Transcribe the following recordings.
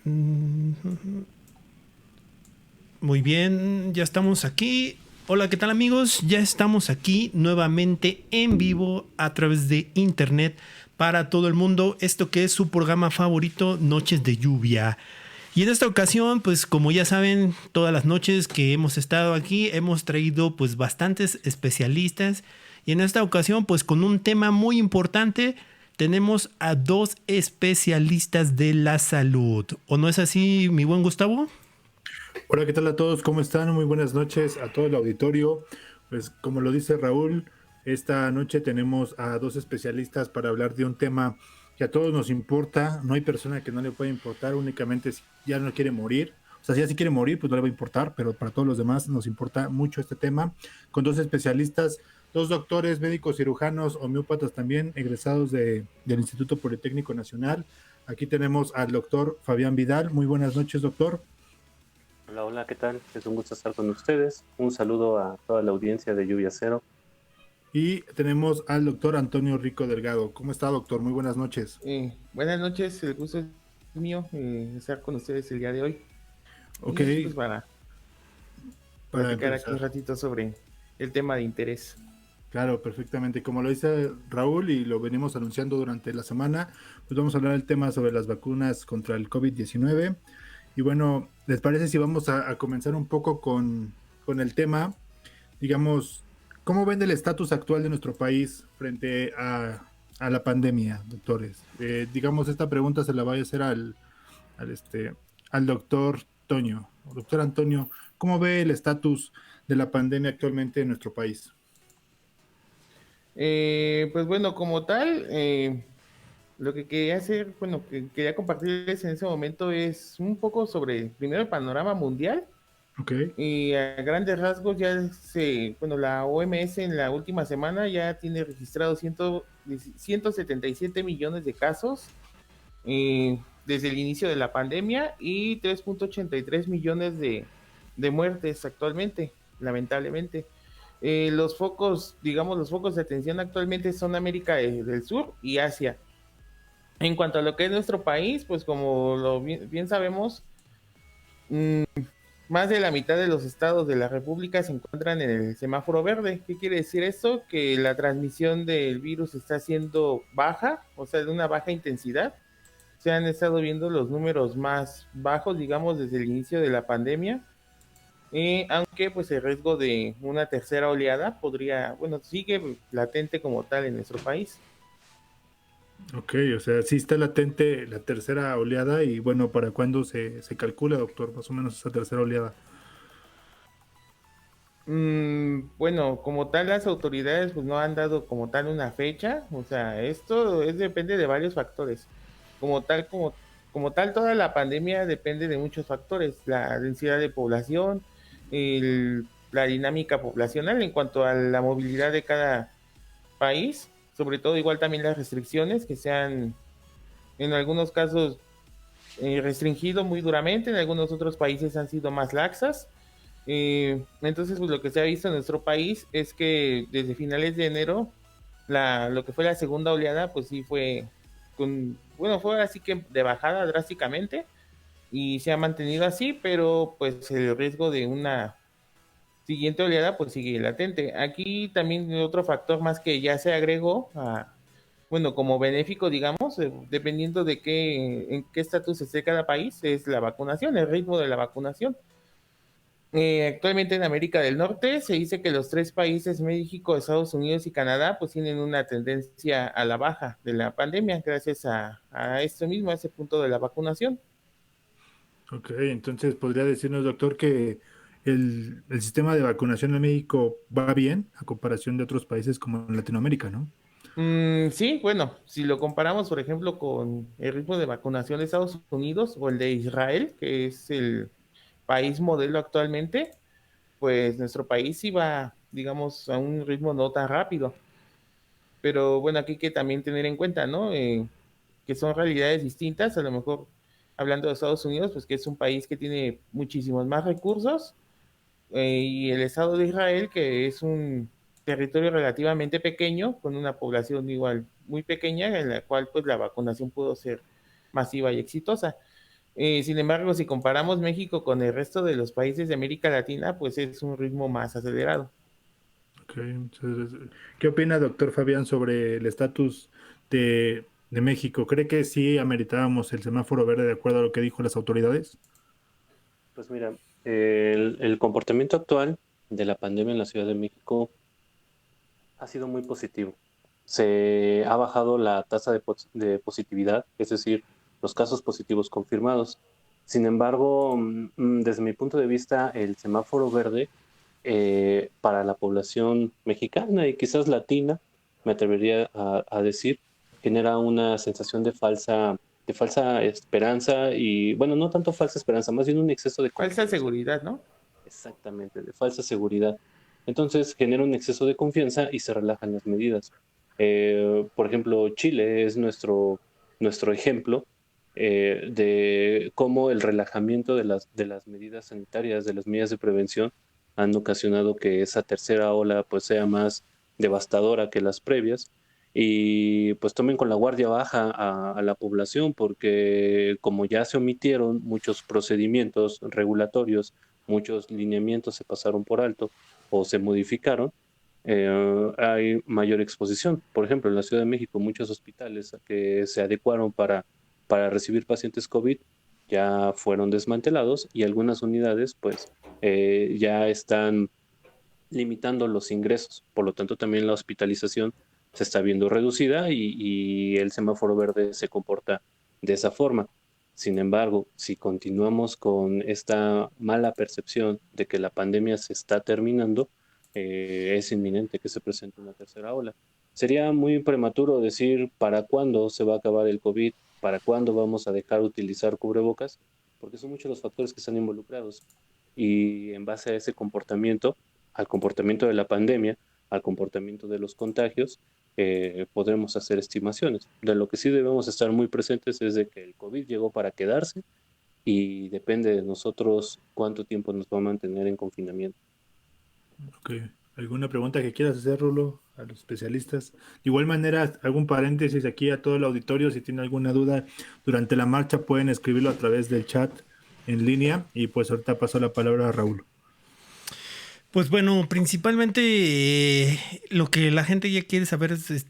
Mm, Muy bien, ya estamos aquí. Hola, ¿qué tal amigos? Ya estamos aquí nuevamente en vivo a través de internet para todo el mundo. Esto que es su programa favorito, Noches de Lluvia. Y en esta ocasión, pues como ya saben, todas las noches que hemos estado aquí hemos traído pues bastantes especialistas. Y en esta ocasión, pues con un tema muy importante, tenemos a dos especialistas de la salud. ¿O no es así, mi buen Gustavo? Hola, ¿qué tal a todos? ¿Cómo están? Muy buenas noches a todo el auditorio. Pues como lo dice Raúl, esta noche tenemos a dos especialistas para hablar de un tema que a todos nos importa. No hay persona que no le pueda importar, únicamente si ya no quiere morir. O sea, si ya sí quiere morir, pues no le va a importar, pero para todos los demás nos importa mucho este tema. Con dos especialistas, dos doctores, médicos cirujanos, homeópatas también, egresados del Instituto Politécnico Nacional. Aquí tenemos al doctor Fabián Vidal. Muy buenas noches, doctor. Hola, hola, ¿qué tal? Es un gusto estar con ustedes. Un saludo a toda la audiencia de Lluvia Cero. Y tenemos al doctor Antonio Rico Delgado. ¿Cómo está, doctor? Muy buenas noches. Buenas noches, el gusto es mío estar con ustedes el día de hoy. Ok, Y pues para para platicar aquí un empezar. ratito sobre el tema de interés. Claro, perfectamente. Como lo dice Raúl y lo venimos anunciando durante la semana, pues vamos a hablar del tema sobre las vacunas contra el COVID-19. Y bueno, ¿les parece si vamos a comenzar un poco con el tema? Digamos, ¿cómo ven el estatus actual de nuestro país frente a la pandemia, doctores? Digamos, esta pregunta se la voy a hacer al, este, al doctor Toño. Doctor Antonio, ¿cómo ve el estatus de la pandemia actualmente en nuestro país? Pues bueno, como tal, lo que quería hacer, bueno, que quería compartirles en ese momento es un poco sobre primero el panorama mundial. Ok, Y a grandes rasgos bueno, la OMS en la última semana ya tiene registrado 177 millones de casos desde el inicio de la pandemia y 3.83 millones de muertes actualmente, lamentablemente. Los focos, digamos, los focos de atención actualmente son América del Sur y Asia. En cuanto a lo que es nuestro país, pues como bien sabemos, mm, más de la mitad de los estados de la República se encuentran en el semáforo verde. ¿Qué quiere decir esto? Que la transmisión del virus está siendo baja, o sea, de una baja intensidad. Se han estado viendo los números más bajos, digamos, desde el inicio de la pandemia, aunque pues el riesgo de una tercera oleada bueno, sigue latente como tal en nuestro país. ok, o sea, sí está latente la tercera oleada y bueno, ¿para cuándo se calcula, doctor, más o menos esa tercera oleada? Bueno, como tal las autoridades pues no han dado como tal una fecha, o sea, depende de varios factores. Como tal toda la pandemia depende de muchos factores, la densidad de población, la dinámica poblacional en cuanto a la movilidad de cada país, sobre todo igual también las restricciones que sean en algunos casos restringido muy duramente, en algunos otros países han sido más laxas. Entonces, pues lo que se ha visto en nuestro país es que desde finales de enero, lo que fue la segunda oleada, pues sí bueno, fue así que de bajada drásticamente y se ha mantenido así, pero pues el riesgo de una siguiente oleada pues sigue latente. Aquí también otro factor más que ya se agregó bueno, como benéfico, digamos, dependiendo en qué estatus esté cada país, es la vacunación, el ritmo de la vacunación. Actualmente en América del Norte se dice que los tres países, México, Estados Unidos y Canadá, pues tienen una tendencia a la baja de la pandemia gracias a esto mismo, a ese punto de la vacunación. Ok, entonces podría decirnos, doctor, que el sistema de vacunación en México va bien a comparación de otros países como en Latinoamérica, ¿no? Sí, bueno, si lo comparamos, por ejemplo, con el ritmo de vacunación de Estados Unidos o el de Israel, que es el país modelo actualmente, pues nuestro país iba, digamos, a un ritmo no tan rápido. Pero bueno, aquí hay que también tener en cuenta, ¿no? Que son realidades distintas, a lo mejor hablando de Estados Unidos, pues que es un país que tiene muchísimos más recursos, y el Estado de Israel, que es un territorio relativamente pequeño, con una población igual muy pequeña, en la cual pues la vacunación pudo ser masiva y exitosa. Sin embargo, si comparamos México con el resto de los países de América Latina, pues es un ritmo más acelerado. Ok, muchas gracias. ¿Qué opina, doctor Fabián, sobre el estatus de México? ¿Cree que sí ameritábamos el semáforo verde de acuerdo a lo que dijo las autoridades? Pues mira, el comportamiento actual de la pandemia en la Ciudad de México ha sido muy positivo. Se ha bajado la tasa de positividad, es decir, los casos positivos confirmados. Sin embargo, desde mi punto de vista, el semáforo verde para la población mexicana y quizás latina, me atrevería a decir, genera una sensación de falsa esperanza y, bueno, no tanto falsa esperanza, más bien un exceso de Falsa confianza. seguridad, ¿no? Exactamente, de falsa seguridad. Entonces genera un exceso de confianza y se relajan las medidas. Por ejemplo, Chile es nuestro ejemplo de cómo el relajamiento de las medidas sanitarias, de las medidas de prevención, han ocasionado que esa tercera ola pues sea más devastadora que las previas y pues tomen con la guardia baja a la población porque como ya se omitieron muchos procedimientos regulatorios, muchos lineamientos se pasaron por alto o se modificaron, hay mayor exposición. Por ejemplo, en la Ciudad de México, muchos hospitales que se adecuaron para recibir pacientes COVID ya fueron desmantelados y algunas unidades pues ya están limitando los ingresos. Por lo tanto, también la hospitalización se está viendo reducida y el semáforo verde se comporta de esa forma. Sin embargo, si continuamos con esta mala percepción de que la pandemia se está terminando, es inminente que se presente una tercera ola. Sería muy prematuro decir para cuándo se va a acabar el COVID, para cuándo vamos a dejar de utilizar cubrebocas, porque son muchos los factores que están involucrados. Y en base a ese comportamiento, al comportamiento de la pandemia, al comportamiento de los contagios, podremos hacer estimaciones. De lo que sí debemos estar muy presentes es de que el COVID llegó para quedarse y depende de nosotros cuánto tiempo nos va a mantener en confinamiento. Ok. ¿Alguna pregunta que quieras hacer, Rulo, a los especialistas? De igual manera, algún paréntesis aquí a todo el auditorio, si tiene alguna duda durante la marcha pueden escribirlo a través del chat en línea y pues ahorita paso la palabra a Raúl. Pues bueno, principalmente lo que la gente ya quiere saber es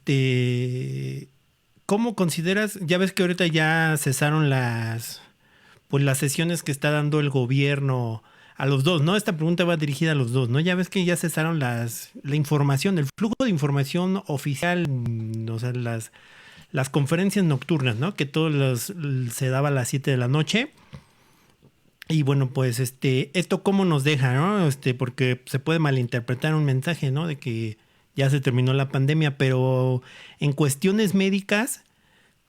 ¿cómo consideras? Ya ves que ahorita ya cesaron las sesiones que está dando el gobierno a los dos, ¿no? Esta pregunta va dirigida a los dos, ¿no? Ya ves que ya cesaron la información, el flujo de información oficial, o sea, las conferencias nocturnas, ¿no? Que se daba a las 7 de la noche. Y bueno, pues esto cómo nos deja, ¿no? Porque se puede malinterpretar un mensaje, ¿no? De que ya se terminó la pandemia, pero en cuestiones médicas,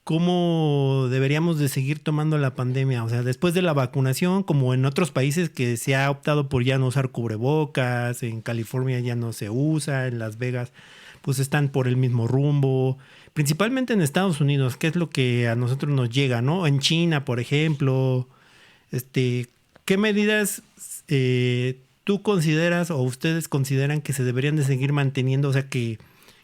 ¿cómo deberíamos de seguir tomando la pandemia? O sea, después de la vacunación, como en otros países que se ha optado por ya no usar cubrebocas, en California ya no se usa, en Las Vegas pues están por el mismo rumbo, principalmente en Estados Unidos, que es lo que a nosotros nos llega, ¿no? En China, por ejemplo, ¿qué medidas tú consideras o ustedes consideran que se deberían de seguir manteniendo? O sea,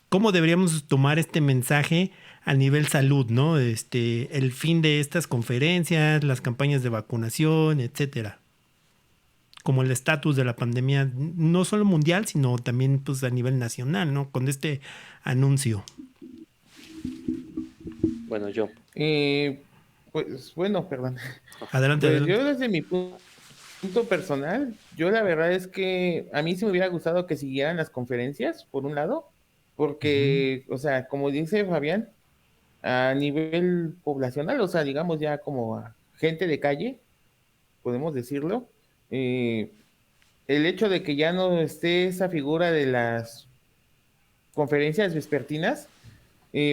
¿cómo deberíamos tomar este mensaje a nivel salud, ¿no? El fin de estas conferencias, las campañas de vacunación, etcétera. Como el estatus de la pandemia, no solo mundial, sino también pues a nivel nacional, ¿no? Con este anuncio. Bueno, yo. Pues bueno, perdón. Adelante, Pues adelante. yo desde mi punto personal, yo la verdad es que a mí sí me hubiera gustado que siguieran las conferencias, por un lado, porque, o sea, como dice Fabián, a nivel poblacional, o sea, digamos ya como a gente de calle, podemos decirlo, eh, el hecho de que ya no esté esa figura de las conferencias vespertinas,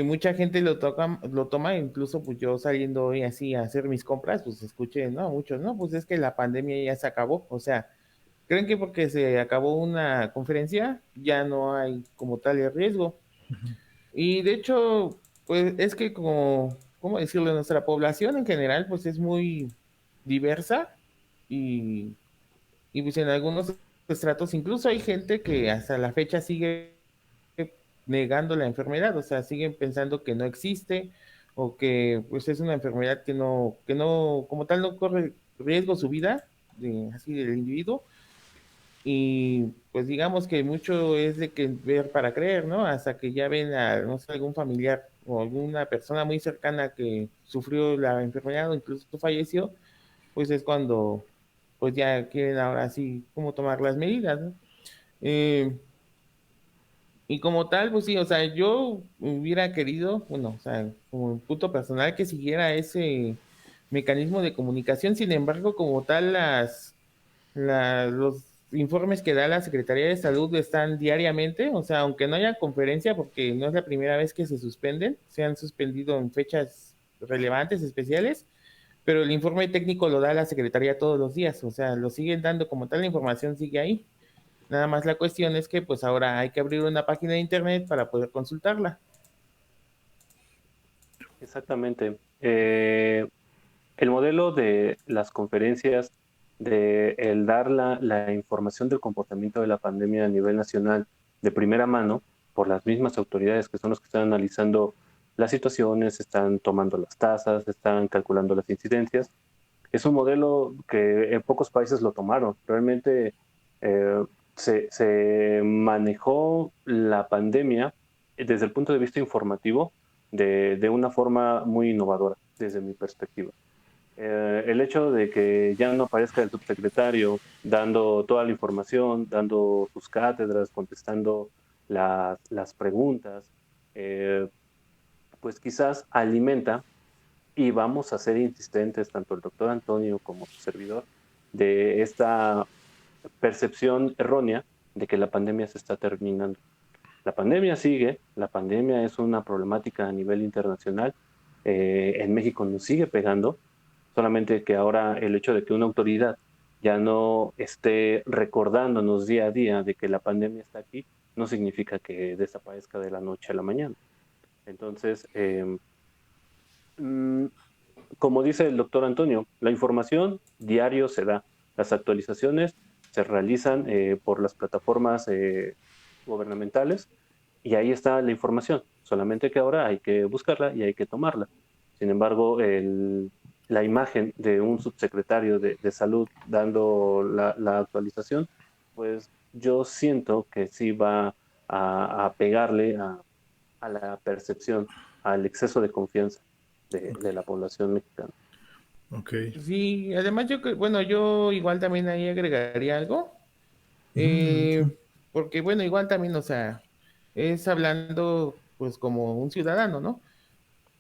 mucha gente lo toma, incluso pues yo saliendo hoy así a hacer mis compras, pues escuché, ¿no? Muchos, no, pues es que la pandemia ya se acabó, o sea, creen que porque se acabó una conferencia ya no hay como tal el riesgo. Y de hecho, pues es que como, ¿cómo decirlo? Nuestra población en general pues es muy diversa y, y pues en algunos estratos incluso hay gente que hasta la fecha sigue negando la enfermedad, o sea, siguen pensando que no existe o que pues es una enfermedad que no, como tal no corre riesgo su vida, así del individuo, y pues digamos que mucho es de que ver para creer, ¿no? Hasta que ya ven a, no sé, algún familiar o alguna persona muy cercana que sufrió la enfermedad o incluso falleció, pues es cuando pues ya quieren ahora sí cómo tomar las medidas, ¿no? Eh, y como tal, pues sí, o sea, yo hubiera querido, bueno, o sea, como un punto personal que siguiera ese mecanismo de comunicación. Sin embargo, como tal, los informes que da la Secretaría de Salud están diariamente, o sea, aunque no haya conferencia, porque no es la primera vez que se suspenden, se han suspendido en fechas relevantes, especiales, pero el informe técnico lo da la Secretaría todos los días, o sea, lo siguen dando como tal, la información sigue ahí. Nada más la cuestión es que pues ahora hay que abrir una página de internet para poder consultarla. Exactamente. El modelo de las conferencias, de el dar la información del comportamiento de la pandemia a nivel nacional de primera mano por las mismas autoridades que son los que están analizando las situaciones, están tomando las tasas, están calculando las incidencias. Es un modelo que en pocos países lo tomaron. Realmente eh, se manejó la pandemia desde el punto de vista informativo de una forma muy innovadora, desde mi perspectiva. El hecho de que ya no aparezca el subsecretario dando toda la información, dando sus cátedras, contestando las preguntas, eh, pues quizás alimenta, y vamos a ser insistentes, tanto el doctor Antonio como su servidor, de esta percepción errónea de que la pandemia se está terminando. La pandemia sigue, la pandemia es una problemática a nivel internacional, en México nos sigue pegando, solamente que ahora el hecho de que una autoridad ya no esté recordándonos día a día de que la pandemia está aquí, no significa que desaparezca de la noche a la mañana. Entonces, mm, como dice el doctor Antonio, la información diario se da, las actualizaciones se realizan por las plataformas gubernamentales y ahí está la información, solamente que ahora hay que buscarla y hay que tomarla. Sin embargo, la imagen de un subsecretario de salud dando la actualización, pues yo siento que sí va a pegarle a la percepción, al exceso de confianza de la población mexicana. Ok. Sí, además bueno, yo igual también ahí agregaría algo, Ujú. porque bueno, igual también, o sea, es hablando pues como un ciudadano, ¿no?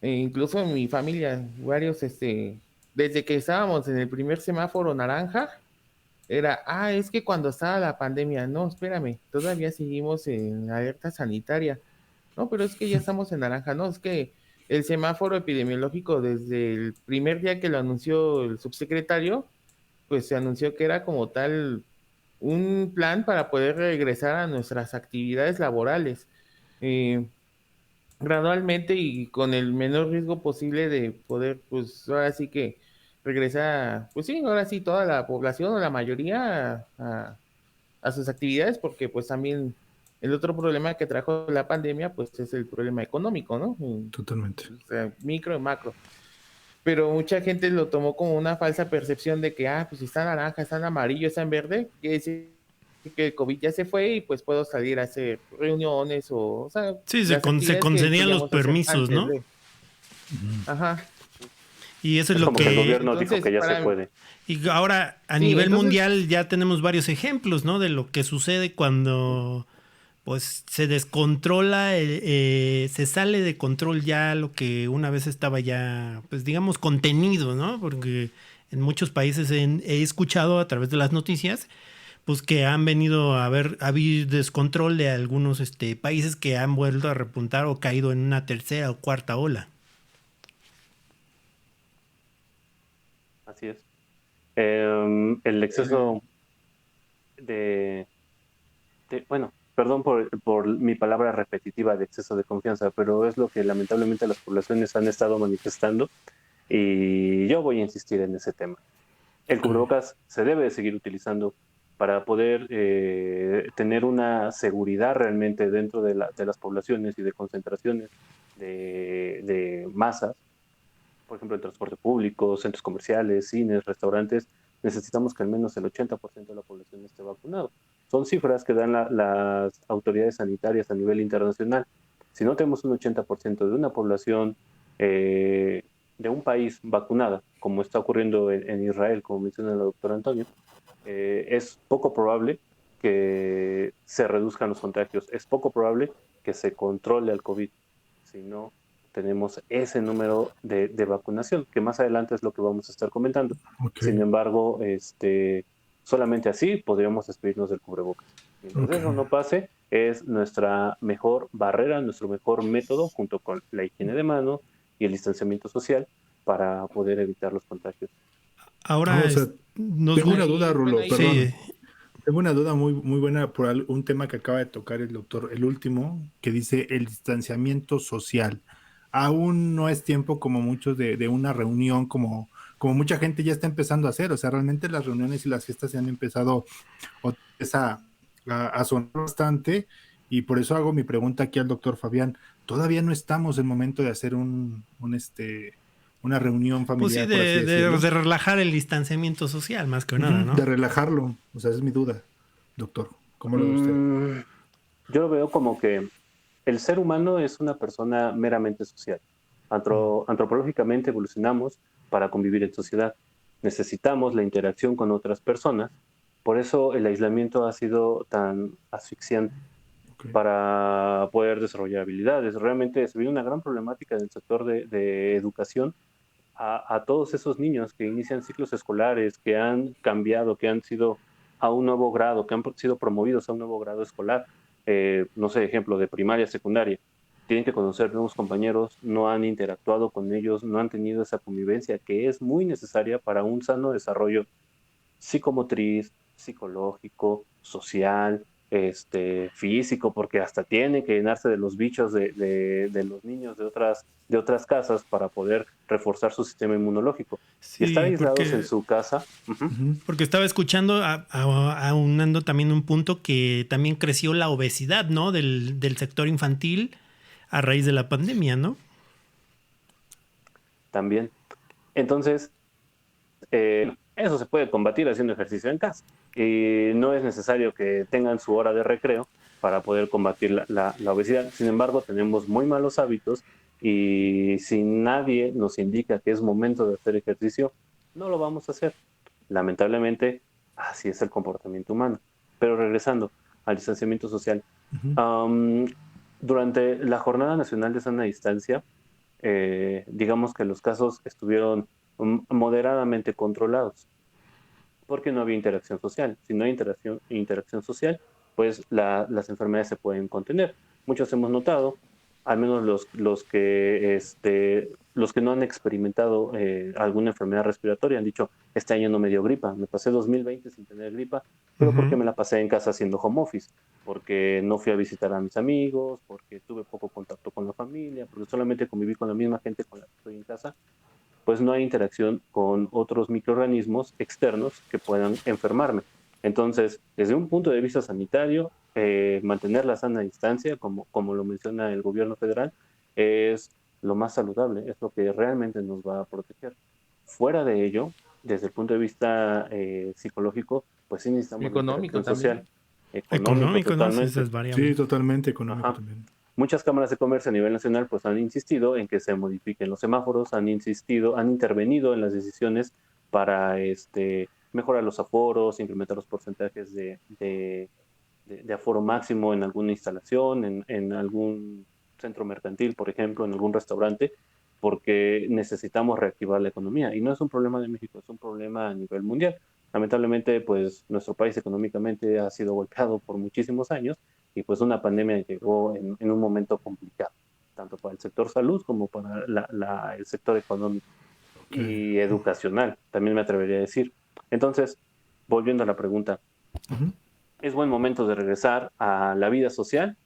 Incluso en mi familia, varios, desde que estábamos en el primer semáforo naranja, es que cuando estaba la pandemia, no, espérame, todavía seguimos en alerta sanitaria. No, pero es que ya estamos en naranja, no, es que el semáforo epidemiológico desde el primer día que lo anunció el subsecretario, pues se anunció que era como tal un plan para poder regresar a nuestras actividades laborales, eh, gradualmente y con el menor riesgo posible de poder, pues ahora sí que regresar, pues sí, ahora sí toda la población o la mayoría a sus actividades, porque pues también el otro problema que trajo la pandemia, pues es el problema económico, ¿no? Totalmente. O sea, micro y macro. Pero mucha gente lo tomó como una falsa percepción de que, pues si está naranja, está en amarillo, está en verde, quiere decir que el COVID ya se fue y pues puedo salir a hacer reuniones o sea, Sí, las se actividades que concedían los solíamos hacer permisos, antes ¿no? de. Ajá. Y eso es Es lo como que el que... gobierno dijo Entonces, que ya se puede. Y ahora, a sí, nivel entonces, mundial, ya tenemos varios ejemplos, ¿no? De lo que sucede cuando, pues, se descontrola, se sale de control ya lo que una vez estaba ya, pues, digamos, contenido, ¿no? Porque en muchos países he escuchado a través de las noticias, pues, que han venido a haber descontrol de algunos países que han vuelto a repuntar o caído en una tercera o cuarta ola. Así es. El el, exceso bueno, perdón por mi palabra repetitiva de exceso de confianza, pero es lo que lamentablemente las poblaciones han estado manifestando y yo voy a insistir en ese tema. El Ok. cubrebocas se debe de seguir utilizando para poder tener una seguridad realmente dentro de las poblaciones y de concentraciones de masas. por ejemplo, el transporte público, centros comerciales, cines, restaurantes, necesitamos que al menos el 80% de la población esté vacunado. Son cifras que dan las autoridades sanitarias a nivel internacional. Si no tenemos un 80% de una población de un país vacunada, como está ocurriendo en Israel, como menciona el doctor Antonio, es poco probable que se reduzcan los contagios, es poco probable que se controle el COVID, si no tenemos ese número de vacunación, que más adelante es lo que vamos a estar comentando. Sin Ok, embargo, solamente así podríamos despedirnos del cubrebocas. Mientras ok. eso no pase, es nuestra mejor barrera, nuestro mejor método, junto con la higiene de manos y el distanciamiento social, para poder evitar los contagios. No, Ahora o sea, nos tengo gu- una duda, Bueno, Rulo, ahí sí, perdón. Tengo una duda muy, muy buena por un tema que acaba de tocar el doctor, el último, que dice el distanciamiento social. Aún no es tiempo como muchos de una reunión, como mucha gente ya está empezando a hacer. O sea, realmente las reuniones y las fiestas se han empezado otra vez a sonar bastante. Y por eso hago mi pregunta aquí al doctor Fabián. Todavía no estamos en momento de hacer una reunión pues sí, familiar, por así decirlo. de relajar el distanciamiento social, más que nada, Ujú, ¿no? de relajarlo. O sea, esa es mi duda, doctor. ¿Cómo lo ve usted? Mm, yo lo veo como que el ser humano es una persona meramente social. Antropológicamente evolucionamos para convivir en sociedad. Necesitamos la interacción con otras personas. Por eso el aislamiento ha sido tan asfixiante Ok. para poder desarrollar habilidades. Realmente se ve una gran problemática en el sector de educación a todos esos niños que inician ciclos escolares, que han cambiado, que han sido a un nuevo grado, que han sido promovidos a un nuevo grado escolar. No sé, ejemplo de primaria, secundaria. Tienen que conocer nuevos compañeros, no han interactuado con ellos, no han tenido esa convivencia que es muy necesaria para un sano desarrollo psicomotriz, psicológico, social, físico, porque hasta tiene que llenarse de los bichos de los niños de otras casas para poder reforzar su sistema inmunológico. Y estar Sí, aislados en su casa, ujú, Ujú. porque estaba escuchando, aunando también un punto que también creció la obesidad, ¿no? Del sector infantil a raíz de la pandemia, ¿no? también. Entonces, eso se puede combatir haciendo ejercicio en casa. Y no es necesario que tengan su hora de recreo para poder combatir la obesidad. Sin embargo, tenemos muy malos hábitos y si nadie nos indica que es momento de hacer ejercicio, no lo vamos a hacer. Lamentablemente, así es el comportamiento humano. Pero regresando al distanciamiento social, Ujú. um, durante la Jornada Nacional de Sana Distancia, digamos que los casos estuvieron moderadamente controlados, porque no había interacción social. Si no hay interacción social, pues las enfermedades se pueden contener. Muchos hemos notado, al menos los que no han experimentado alguna enfermedad respiratoria, han dicho, este año no me dio gripa, me pasé 2020 sin tener gripa, pero porque Ujú. me la pasé en casa haciendo home office, porque no fui a visitar a mis amigos, porque tuve poco contacto con la familia, porque solamente conviví con la misma gente con la que estoy en casa, pues no hay interacción con otros microorganismos externos que puedan enfermarme. Entonces, desde un punto de vista sanitario, mantener la sana distancia, como lo menciona el gobierno federal, es lo más saludable, es lo que realmente nos va a proteger. Fuera de ello, desde el punto de vista psicológico, pues sí necesitamos la económico interacción social, también. económico Económico, ¿no? Sí, esa totalmente. es variable. Sí, totalmente económico Ajá. también. Muchas cámaras de comercio a nivel nacional pues han insistido en que se modifiquen los semáforos, han intervenido en las decisiones para mejorar los aforos, incrementar los porcentajes de aforo máximo en alguna instalación, en algún centro mercantil, por ejemplo, en algún restaurante, porque necesitamos reactivar la economía. Y no es un problema de México, es un problema a nivel mundial. Lamentablemente, pues nuestro país económicamente ha sido golpeado por muchísimos años y pues una pandemia llegó en un momento complicado, tanto para el sector salud como para el sector económico Ok. y educacional, también me atrevería a decir. Entonces, volviendo a la pregunta, Ujú. ¿es buen momento de regresar a la vida social?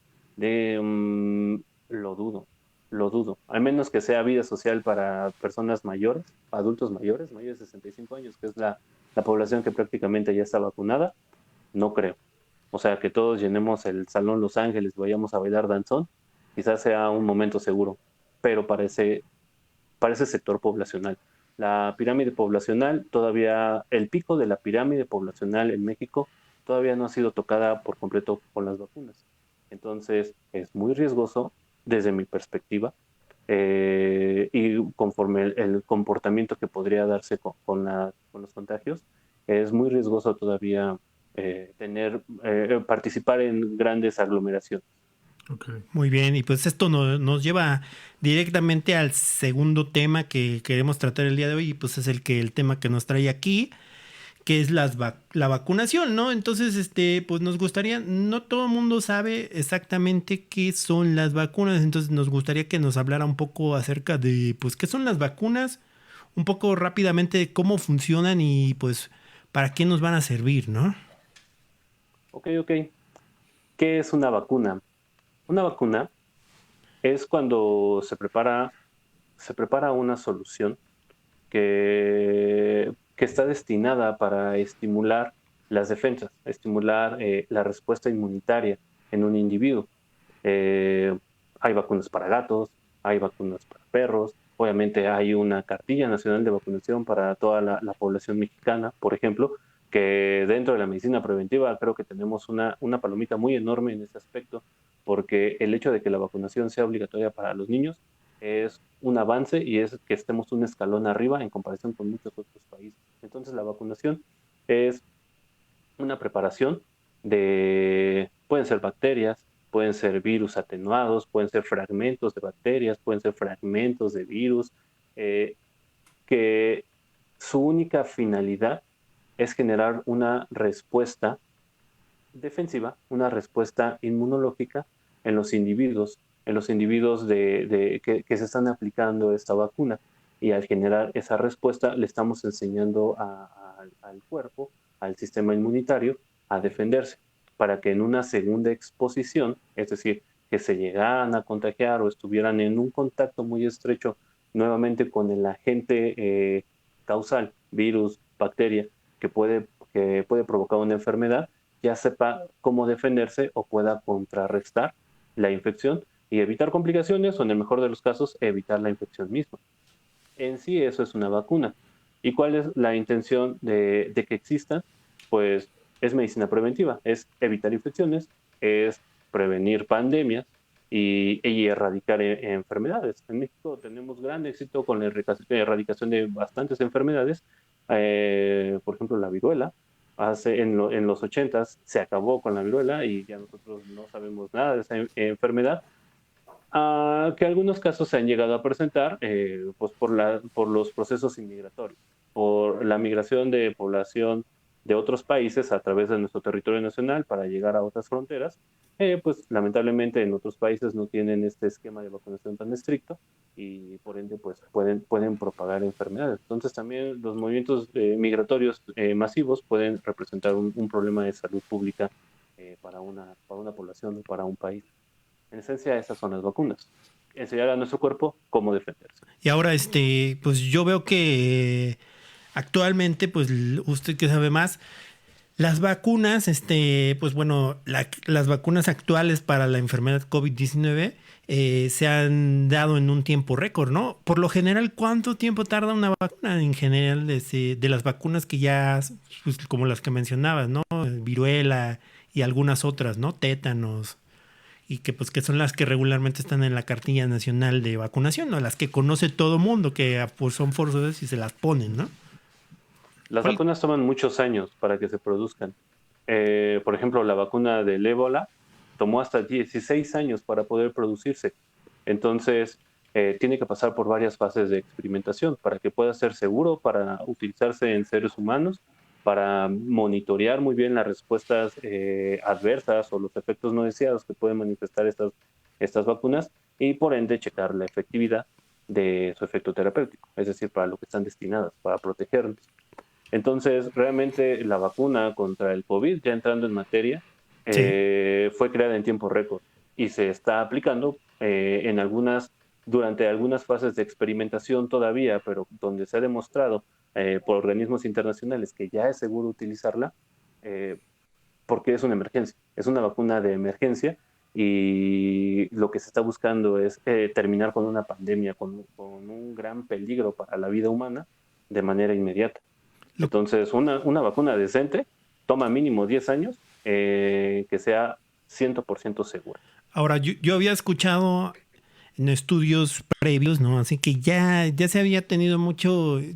Lo dudo, lo dudo. Al menos que sea vida social para personas mayores, adultos mayores, mayores de 65 años, que es la población que prácticamente ya está vacunada, no creo. O sea, que todos llenemos el Salón Los Ángeles, vayamos a bailar danzón, quizás sea un momento seguro, pero para ese sector poblacional. La pirámide poblacional, todavía el pico de la pirámide poblacional en México todavía no ha sido tocada por completo con las vacunas. Entonces es muy riesgoso desde mi perspectiva, y conforme el comportamiento que podría darse con los contagios, es muy riesgoso todavía participar en grandes aglomeraciones. Okay. Muy bien, y pues esto nos lleva directamente al segundo tema que queremos tratar el día de hoy, y pues es el tema que nos trae aquí, que es la vacunación, ¿no? Entonces, pues nos gustaría, no todo el mundo sabe exactamente qué son las vacunas, entonces nos gustaría que nos hablara un poco acerca de, pues, qué son las vacunas, un poco rápidamente de cómo funcionan y, pues, para qué nos van a servir, ¿no? Ok. ¿Qué es una vacuna? Una vacuna es cuando se prepara una solución que está destinada para estimular las defensas, estimular la respuesta inmunitaria en un individuo. Hay vacunas para gatos, hay vacunas para perros, obviamente hay una cartilla nacional de vacunación para toda la población mexicana, por ejemplo, que dentro de la medicina preventiva creo que tenemos una palomita muy enorme en ese aspecto, porque el hecho de que la vacunación sea obligatoria para los niños es un avance y es que estemos un escalón arriba en comparación con muchos otros países. Entonces la vacunación es una preparación pueden ser bacterias, pueden ser virus atenuados, pueden ser fragmentos de bacterias, pueden ser fragmentos de virus, que su única finalidad es generar una respuesta defensiva, una respuesta inmunológica en los individuos, que se están aplicando esta vacuna. Y al generar esa respuesta le estamos enseñando al cuerpo, al sistema inmunitario, a defenderse, para que en una segunda exposición, es decir, que se llegaran a contagiar o estuvieran en un contacto muy estrecho nuevamente con el agente causal, virus, bacteria, que puede provocar una enfermedad, ya sepa cómo defenderse o pueda contrarrestar la infección y evitar complicaciones o, en el mejor de los casos, evitar la infección misma. En sí eso es una vacuna. ¿Y cuál es la intención de que exista? Pues es medicina preventiva, es evitar infecciones, es prevenir pandemias y erradicar enfermedades. En México tenemos gran éxito con la erradicación de bastantes enfermedades, por ejemplo la viruela. En los 80s se acabó con la viruela y ya nosotros no sabemos nada de esa enfermedad, que algunos casos se han llegado a presentar pues por los procesos inmigratorios, por la migración de población de otros países a través de nuestro territorio nacional para llegar a otras fronteras. Pues lamentablemente en otros países no tienen este esquema de vacunación tan estricto y por ende pues pueden propagar enfermedades. Entonces también los movimientos migratorios masivos pueden representar un problema de salud pública para una población o para un país. En esencia, esas son las vacunas. Enseñar a nuestro cuerpo cómo defenderse. Y ahora, pues yo veo que actualmente, pues usted que sabe más, las vacunas, pues bueno, las vacunas actuales para la enfermedad COVID-19 se han dado en un tiempo récord, ¿no? Por lo general, ¿cuánto tiempo tarda una vacuna en general de las vacunas que ya, pues, como las que mencionabas, ¿no? Viruela y algunas otras, ¿no? Tétanos. Y que son las que regularmente están en la cartilla nacional de vacunación, ¿no? Las que conoce todo mundo, que pues son forzosas y se las ponen, ¿no? Las vacunas toman muchos años para que se produzcan. Por ejemplo, la vacuna del ébola tomó hasta 16 años para poder producirse. Entonces, tiene que pasar por varias fases de experimentación para que pueda ser seguro para utilizarse en seres humanos, para monitorear muy bien las respuestas adversas o los efectos no deseados que pueden manifestar estas vacunas y por ende checar la efectividad de su efecto terapéutico, es decir, para lo que están destinadas, para protegernos. Entonces, realmente la vacuna contra el COVID, ya entrando en materia, fue creada en tiempo récord y se está aplicando durante algunas fases de experimentación todavía, pero donde se ha demostrado por organismos internacionales que ya es seguro utilizarla, porque es una emergencia, es una vacuna de emergencia y lo que se está buscando es terminar con una pandemia, con un gran peligro para la vida humana de manera inmediata. Entonces, una vacuna decente toma mínimo 10 años que sea 100% segura. Ahora, yo había escuchado en estudios previos, ¿no? Así que ya se había tenido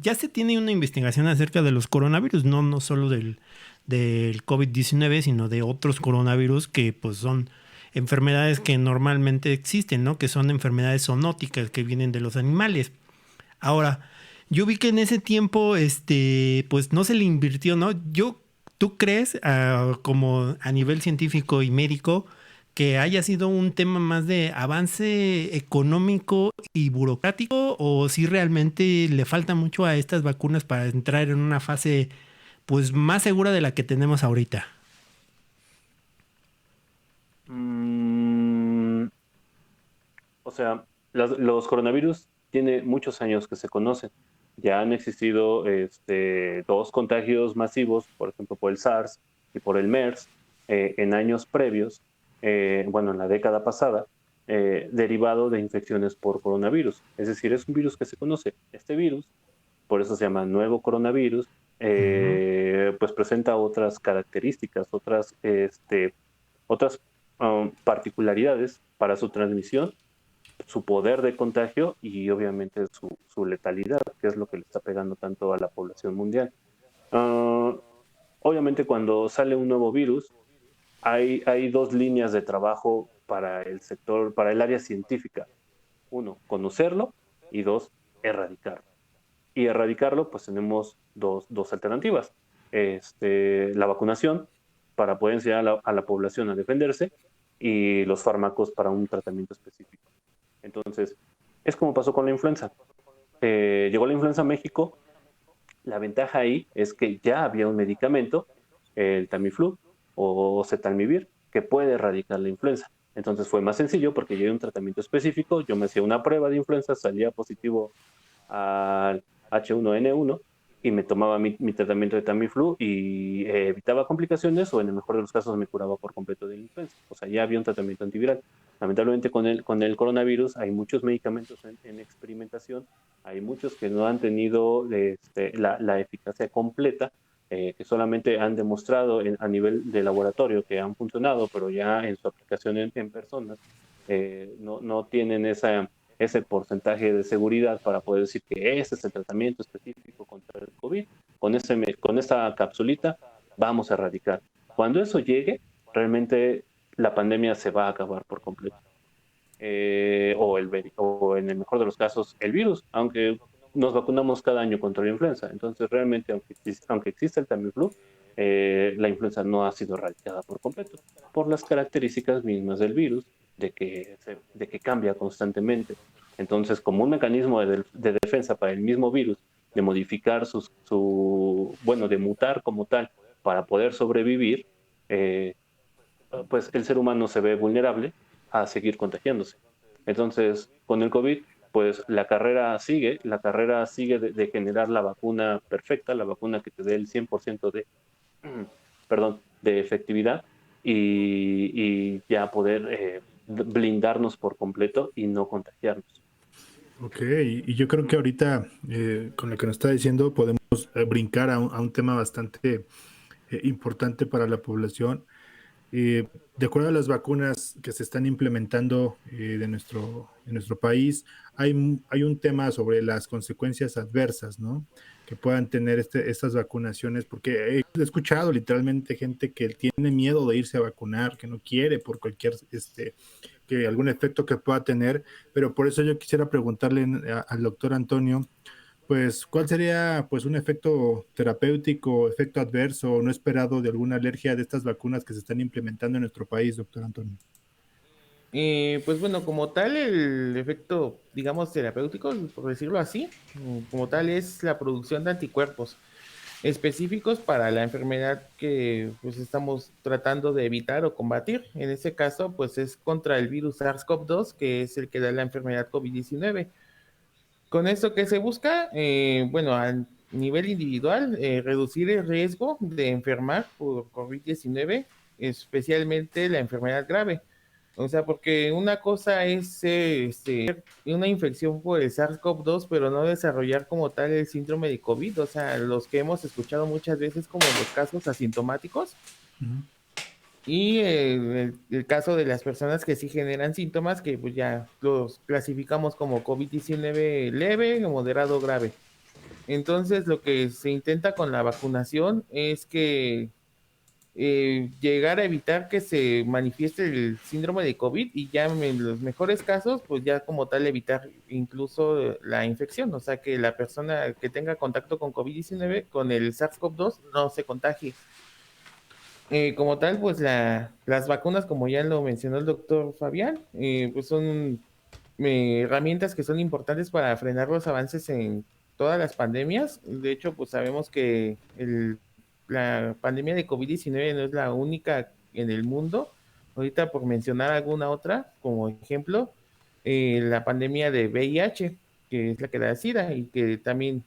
ya se tiene una investigación acerca de los coronavirus, no solo del COVID-19, sino de otros coronavirus que pues son enfermedades que normalmente existen, ¿no? Que son enfermedades zoonóticas que vienen de los animales. Ahora, yo vi que en ese tiempo, pues no se le invirtió, ¿no? ¿Tú crees, como a nivel científico y médico, que haya sido un tema más de avance económico y burocrático, o si realmente le falta mucho a estas vacunas para entrar en una fase pues más segura de la que tenemos ahorita? O sea, los coronavirus tiene muchos años que se conocen. Ya han existido 2 contagios masivos, por ejemplo, por el SARS y por el MERS, en años previos, en la década pasada, derivado de infecciones por coronavirus. Es decir, es un virus que se conoce. Este virus, por eso se llama nuevo coronavirus, pues presenta otras características, otras particularidades para su transmisión, su poder de contagio y obviamente su letalidad, que es lo que le está pegando tanto a la población mundial. Obviamente cuando sale un nuevo virus, hay 2 líneas de trabajo para el sector, para el área científica. 1, conocerlo, y 2, erradicarlo. Y erradicarlo, pues tenemos dos alternativas. La vacunación, para poder enseñar a la población a defenderse, y los fármacos para un tratamiento específico. Entonces, es como pasó con la influenza. Llegó la influenza a México. La ventaja ahí es que ya había un medicamento, el Tamiflu o Zetalmivir, que puede erradicar la influenza. Entonces fue más sencillo porque ya hay un tratamiento específico. Yo me hacía una prueba de influenza, salía positivo al H1N1 y me tomaba mi tratamiento de Tamiflu y evitaba complicaciones, o en el mejor de los casos me curaba por completo de la influenza. O sea, ya había un tratamiento antiviral. Lamentablemente con el coronavirus hay muchos medicamentos en experimentación, hay muchos que no han tenido la eficacia completa, que solamente han demostrado a nivel de laboratorio que han funcionado, pero ya en su aplicación en personas no tienen ese porcentaje de seguridad para poder decir que ese es el tratamiento específico contra el COVID. Con esa capsulita vamos a erradicar. Cuando eso llegue, realmente la pandemia se va a acabar por completo. O en el mejor de los casos, el virus, aunque nos vacunamos cada año contra la influenza. Entonces, realmente, aunque exista el Tamiflu, la influenza no ha sido erradicada por completo, por las características mismas del virus, de que cambia constantemente. Entonces, como un mecanismo de defensa para el mismo virus, de modificar de mutar como tal para poder sobrevivir, pues el ser humano se ve vulnerable a seguir contagiándose. Entonces, con el COVID, pues la carrera sigue de generar la vacuna perfecta, la vacuna que te dé el 100% de efectividad, y ya poder blindarnos por completo y no contagiarnos. Ok, y yo creo que ahorita, con lo que nos está diciendo, podemos brincar a un tema bastante importante para la población. De acuerdo a las vacunas que se están implementando en nuestro país, hay un tema sobre las consecuencias adversas, ¿no?, que puedan tener estas vacunaciones, porque he escuchado literalmente gente que tiene miedo de irse a vacunar, que no quiere por cualquier que algún efecto que pueda tener. Pero por eso yo quisiera preguntarle al doctor Antonio, pues, ¿cuál sería pues un efecto terapéutico, efecto adverso no esperado de alguna alergia de estas vacunas que se están implementando en nuestro país, doctor Antonio? Pues bueno, como tal, el efecto, digamos, terapéutico, por decirlo así, como tal, es la producción de anticuerpos específicos para la enfermedad que pues estamos tratando de evitar o combatir. En este caso, pues es contra el virus SARS-CoV-2, que es el que da la enfermedad COVID-19. Con esto que se busca, bueno, a nivel individual, reducir el riesgo de enfermar por COVID-19, especialmente la enfermedad grave. O sea, porque una cosa es una infección por el SARS-CoV-2, pero no desarrollar como tal el síndrome de COVID. O sea, los que hemos escuchado muchas veces como los casos asintomáticos. Ujú. Y el caso de las personas que sí generan síntomas, que pues ya los clasificamos como COVID-19 leve o moderado grave. Entonces, lo que se intenta con la vacunación es que llegar a evitar que se manifieste el síndrome de COVID y ya en los mejores casos, pues ya como tal evitar incluso la infección, o sea, que la persona que tenga contacto con COVID-19, con el SARS-CoV-2, no se contagie. Como tal, pues las vacunas, como ya lo mencionó el doctor Fabián, pues son herramientas que son importantes para frenar los avances en todas las pandemias. De hecho, pues sabemos que la pandemia de COVID-19 no es la única en el mundo. Ahorita, por mencionar alguna otra, como ejemplo, la pandemia de VIH, que es la que da SIDA y que también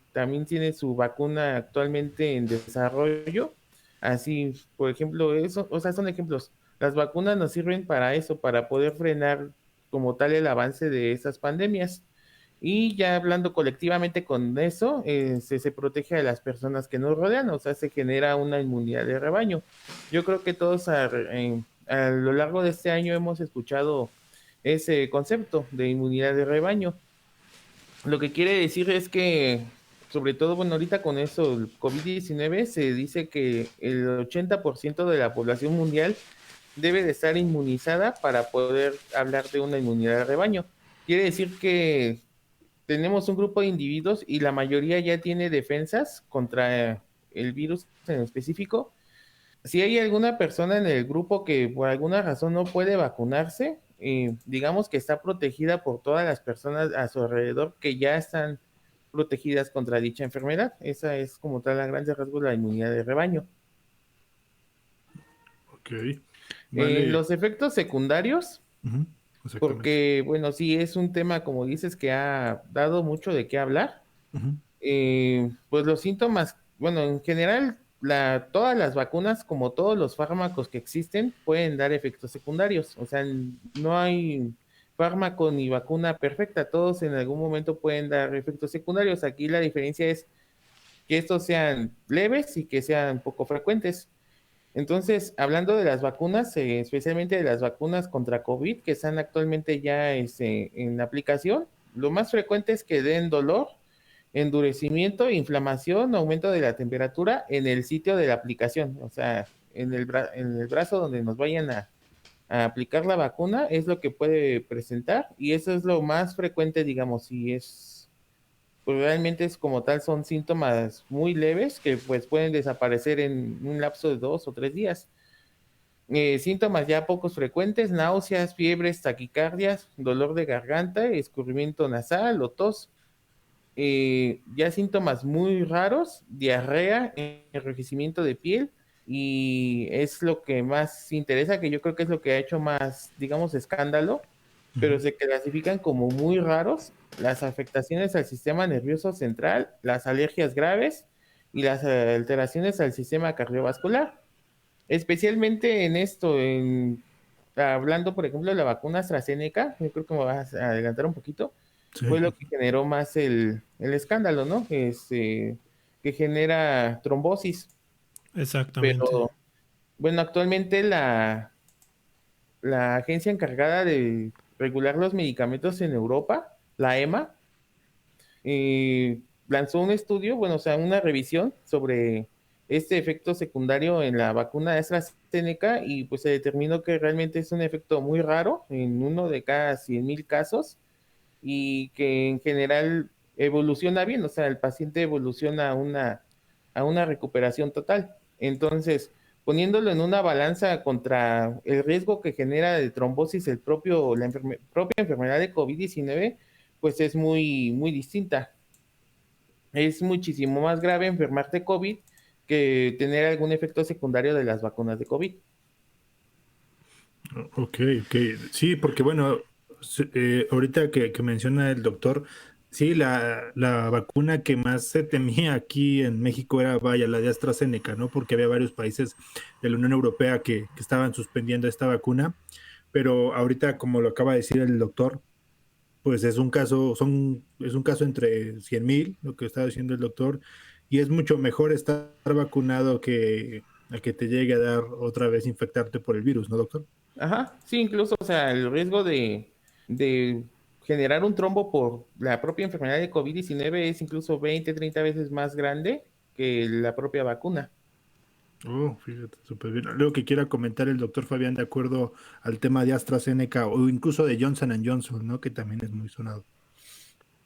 tiene su vacuna actualmente en desarrollo. Así, por ejemplo, eso, o sea, son ejemplos. Las vacunas nos sirven para eso, para poder frenar como tal el avance de esas pandemias. Y ya hablando colectivamente con eso, se protege a las personas que nos rodean, o sea, se genera una inmunidad de rebaño. Yo creo que todos a lo largo de este año hemos escuchado ese concepto de inmunidad de rebaño. Lo que quiere decir es que, sobre todo, bueno, ahorita con eso, el COVID-19, se dice que el 80% de la población mundial debe de estar inmunizada para poder hablar de una inmunidad de rebaño. Quiere decir que tenemos un grupo de individuos y la mayoría ya tiene defensas contra el virus en específico. Si hay alguna persona en el grupo que por alguna razón no puede vacunarse, digamos que está protegida por todas las personas a su alrededor que ya están protegidas contra dicha enfermedad. Esa es como tal a grandes rasgos la inmunidad de rebaño. Ok. Vale. Los efectos secundarios, Ujú, exactamente. porque bueno, sí es un tema, como dices, que ha dado mucho de qué hablar. Ujú. Pues los síntomas, bueno, en general, todas las vacunas, como todos los fármacos que existen, pueden dar efectos secundarios. O sea, no hay fármaco ni vacuna perfecta, todos en algún momento pueden dar efectos secundarios. Aquí la diferencia es que estos sean leves y que sean poco frecuentes. Entonces, hablando de las vacunas, especialmente de las vacunas contra COVID que están actualmente ya en aplicación, lo más frecuente es que den dolor, endurecimiento, inflamación, aumento de la temperatura en el sitio de la aplicación, o sea, en el brazo donde nos vayan a aplicar la vacuna, es lo que puede presentar y eso es lo más frecuente, digamos, si es, pues realmente es como tal, son síntomas muy leves que pues pueden desaparecer en un lapso de 2 o 3 días. Síntomas ya pocos frecuentes, náuseas, fiebres, taquicardias, dolor de garganta, escurrimiento nasal o tos. Ya síntomas muy raros, diarrea, enrojecimiento de piel, y es lo que más interesa, que yo creo que es lo que ha hecho más, digamos, escándalo, pero se clasifican como muy raros las afectaciones al sistema nervioso central, las alergias graves y las alteraciones al sistema cardiovascular. Especialmente en esto, hablando, por ejemplo, de la vacuna AstraZeneca, yo creo que me vas a adelantar un poquito, Sí. fue lo que generó más el escándalo, ¿no? Que genera trombosis. Exactamente. Pero, bueno, actualmente la agencia encargada de regular los medicamentos en Europa, la EMA, lanzó un estudio, bueno, o sea, una revisión sobre este efecto secundario en la vacuna de AstraZeneca y pues se determinó que realmente es un efecto muy raro en uno de cada 100,000 casos y que en general evoluciona bien, o sea, el paciente evoluciona a una recuperación total. Entonces, poniéndolo en una balanza contra el riesgo que genera de trombosis la propia enfermedad de COVID-19, pues es muy, muy distinta. Es muchísimo más grave enfermarte de COVID que tener algún efecto secundario de las vacunas de COVID. Ok, ok. Sí, porque bueno, ahorita que menciona el doctor, sí, la vacuna que más se temía aquí en México era, vaya, la de AstraZeneca, ¿no? Porque había varios países de la Unión Europea que estaban suspendiendo esta vacuna pero ahorita, como lo acaba de decir el doctor, pues es un caso, es un caso entre 100,000, lo que está diciendo el doctor, y es mucho mejor estar vacunado que a que te llegue a dar otra vez infectarte por el virus, ¿no, doctor? Ajá, sí, incluso, o sea, el riesgo de generar un trombo por la propia enfermedad de COVID-19 es incluso 20, 30 veces más grande que la propia vacuna. Oh, fíjate, súper bien. Algo que quiera comentar el doctor Fabián de acuerdo al tema de AstraZeneca o incluso de Johnson & Johnson, ¿no? Que también es muy sonado.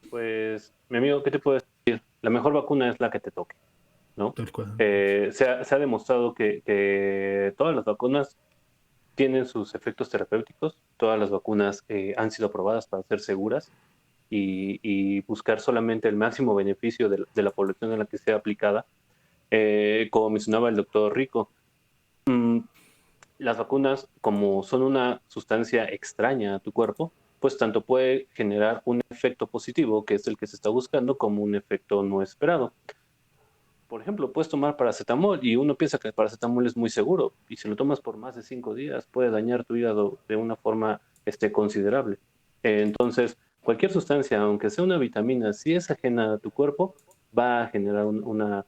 Pues, mi amigo, ¿qué te puedo decir? La mejor vacuna es la que te toque, ¿no? Tal cual. Se ha demostrado que todas las vacunas tienen sus efectos terapéuticos, todas las vacunas han sido aprobadas para ser seguras y buscar solamente el máximo beneficio de la población en la que sea aplicada. Como mencionaba el doctor Rico, las vacunas, como son una sustancia extraña a tu cuerpo, pues tanto puede generar un efecto positivo, que es el que se está buscando, como un efecto no esperado. Por ejemplo, puedes tomar paracetamol y uno piensa que el paracetamol es muy seguro, y si lo tomas por más de 5 días puede dañar tu hígado de una forma considerable. Entonces, cualquier sustancia, aunque sea una vitamina, si es ajena a tu cuerpo, va a generar una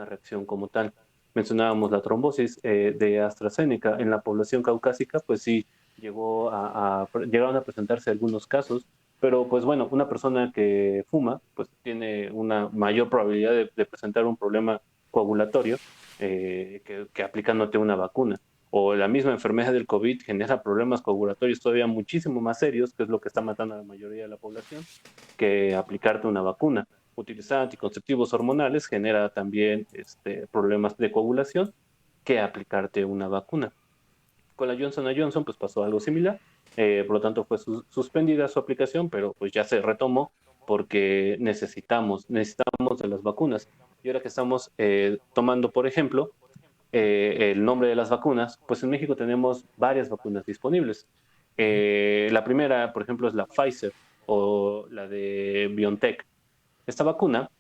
reacción como tal. Mencionábamos la trombosis de AstraZeneca en la población caucásica, pues sí, llegaron a presentarse algunos casos, pero pues bueno, una persona que fuma pues tiene una mayor probabilidad de presentar un problema coagulatorio que aplicándote una vacuna. O la misma enfermedad del COVID genera problemas coagulatorios todavía muchísimo más serios, que es lo que está matando a la mayoría de la población, que aplicarte una vacuna. Utilizar anticonceptivos hormonales genera también problemas de coagulación que aplicarte una vacuna. Con la Johnson & Johnson pues pasó algo similar, por lo tanto fue suspendida su aplicación, pero pues ya se retomó porque necesitamos de las vacunas. Y ahora que estamos tomando, por ejemplo, el nombre de las vacunas, pues en México tenemos varias vacunas disponibles. La primera, por ejemplo, es la Pfizer o la de BioNTech. Esta vacuna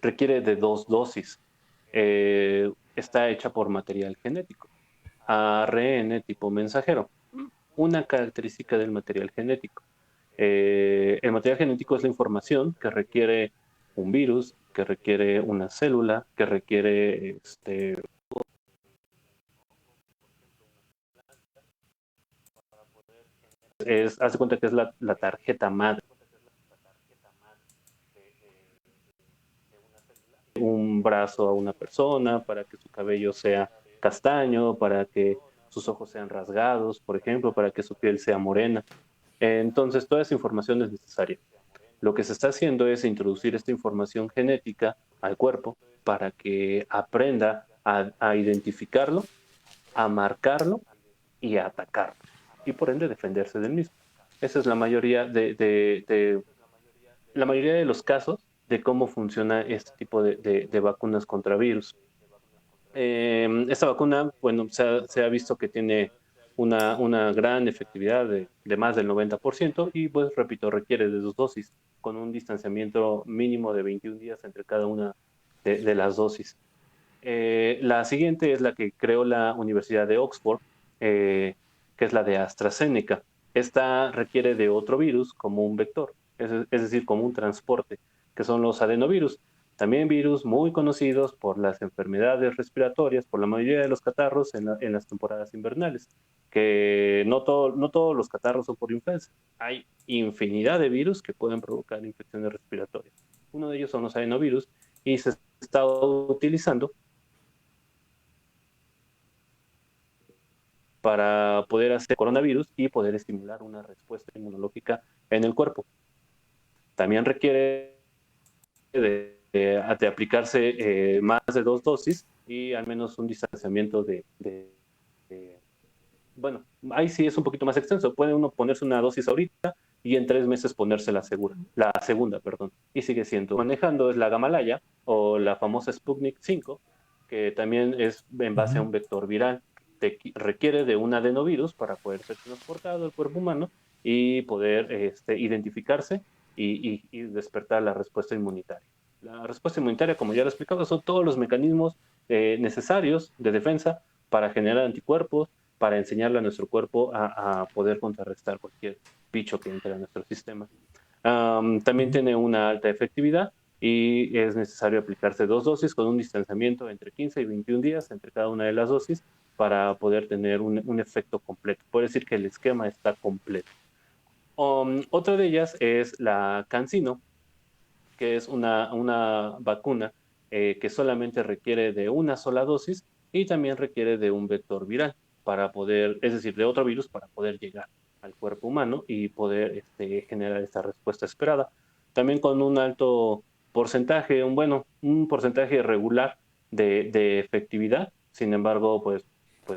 requiere de 2 dosis. Está hecha por material genético. ARN tipo mensajero. Una característica del material genético. El material genético es la información que requiere un virus, que requiere una célula, que requiere hace cuenta que es la tarjeta madre. Un brazo a una persona para que su cabello sea castaño, para que sus ojos sean rasgados, por ejemplo, para que su piel sea morena. Entonces, toda esa información es necesaria. Lo que se está haciendo es introducir esta información genética al cuerpo para que aprenda a identificarlo, a marcarlo y a atacarlo. Y por ende defenderse del mismo. Esa es la mayoría la mayoría de los casos de cómo funciona este tipo de vacunas contra virus. Esta vacuna, bueno, se ha visto que tiene una gran efectividad de más del 90% y, pues, repito, requiere de 2 dosis, con un distanciamiento mínimo de 21 días entre cada una de las dosis. La siguiente es la que creó la Universidad de Oxford, que es la de AstraZeneca. Esta requiere de otro virus como un vector, es decir, como un transporte, que son los adenovirus. También virus muy conocidos por las enfermedades respiratorias, por la mayoría de los catarros en las temporadas invernales, que no todos los catarros son por influenza. Hay infinidad de virus que pueden provocar infecciones respiratorias. Uno de ellos son los adenovirus y se está utilizando para poder hacer coronavirus y poder estimular una respuesta inmunológica en el cuerpo. También requiere de aplicarse más de 2 dosis y al menos un distanciamiento bueno, ahí sí es un poquito más extenso. Puede uno ponerse una dosis ahorita y en 3 meses ponerse la segunda, perdón. Y sigue siendo. Manejando es la Gamalaya o la famosa Sputnik 5, que también es en base a un vector viral. Requiere de un adenovirus para poder ser transportado al cuerpo humano y poder identificarse y despertar la respuesta inmunitaria. La respuesta inmunitaria, como ya lo he explicado, son todos los mecanismos necesarios de defensa para generar anticuerpos, para enseñarle a nuestro cuerpo a poder contrarrestar cualquier bicho que entre a nuestro sistema. También tiene una alta efectividad y es necesario aplicarse 2 dosis con un distanciamiento entre 15 y 21 días entre cada una de las dosis para poder tener un efecto completo. Puede decir que el esquema está completo. Otra de ellas es la CanSino, que es una vacuna que solamente requiere de una sola dosis y también requiere de un vector viral para poder, es decir, de otro virus para poder llegar al cuerpo humano y poder generar esta respuesta esperada. También con un alto porcentaje, un porcentaje regular de efectividad. Sin embargo, pues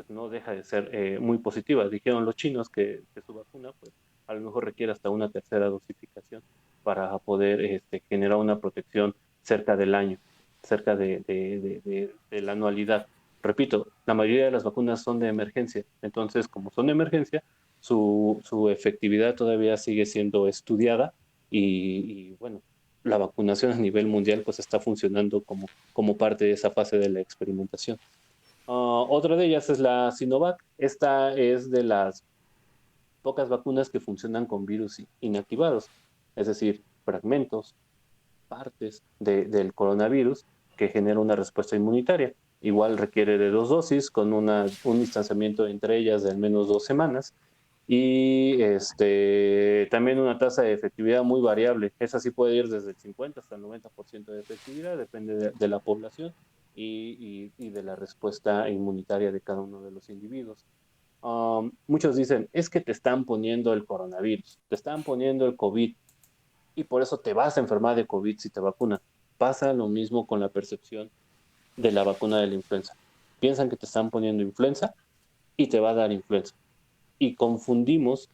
no deja de ser muy positiva. Dijeron los chinos que su vacuna, pues a lo mejor requiere hasta una tercera dosificación para poder generar una protección cerca del año, cerca de la anualidad. Repito, la mayoría de las vacunas son de emergencia, entonces como son de emergencia, su efectividad todavía sigue siendo estudiada y bueno, la vacunación a nivel mundial pues está funcionando como parte de esa fase de la experimentación. Otra de ellas es la Sinovac. Esta es de las pocas vacunas que funcionan con virus inactivados, es decir, fragmentos, partes del coronavirus que genera una respuesta inmunitaria. Igual requiere de 2 dosis con un distanciamiento entre ellas de al menos 2 semanas y también una tasa de efectividad muy variable. Esa sí puede ir desde el 50 hasta el 90% de efectividad, depende de la población y de la respuesta inmunitaria de cada uno de los individuos. Muchos dicen, es que te están poniendo el coronavirus, te están poniendo el COVID y por eso te vas a enfermar de COVID si te vacunas. Pasa lo mismo con la percepción de la vacuna de la influenza. Piensan que te están poniendo influenza y te va a dar influenza. Y confundimos,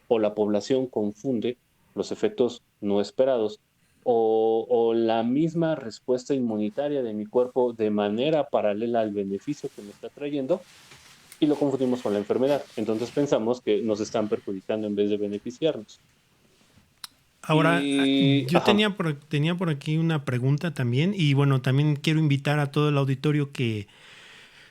o la población confunde los efectos no esperados o la misma respuesta inmunitaria de mi cuerpo de manera paralela al beneficio que me está trayendo y lo confundimos con la enfermedad. Entonces pensamos que nos están perjudicando en vez de beneficiarnos. Ahora, yo tenía por aquí una pregunta también y bueno, también quiero invitar a todo el auditorio que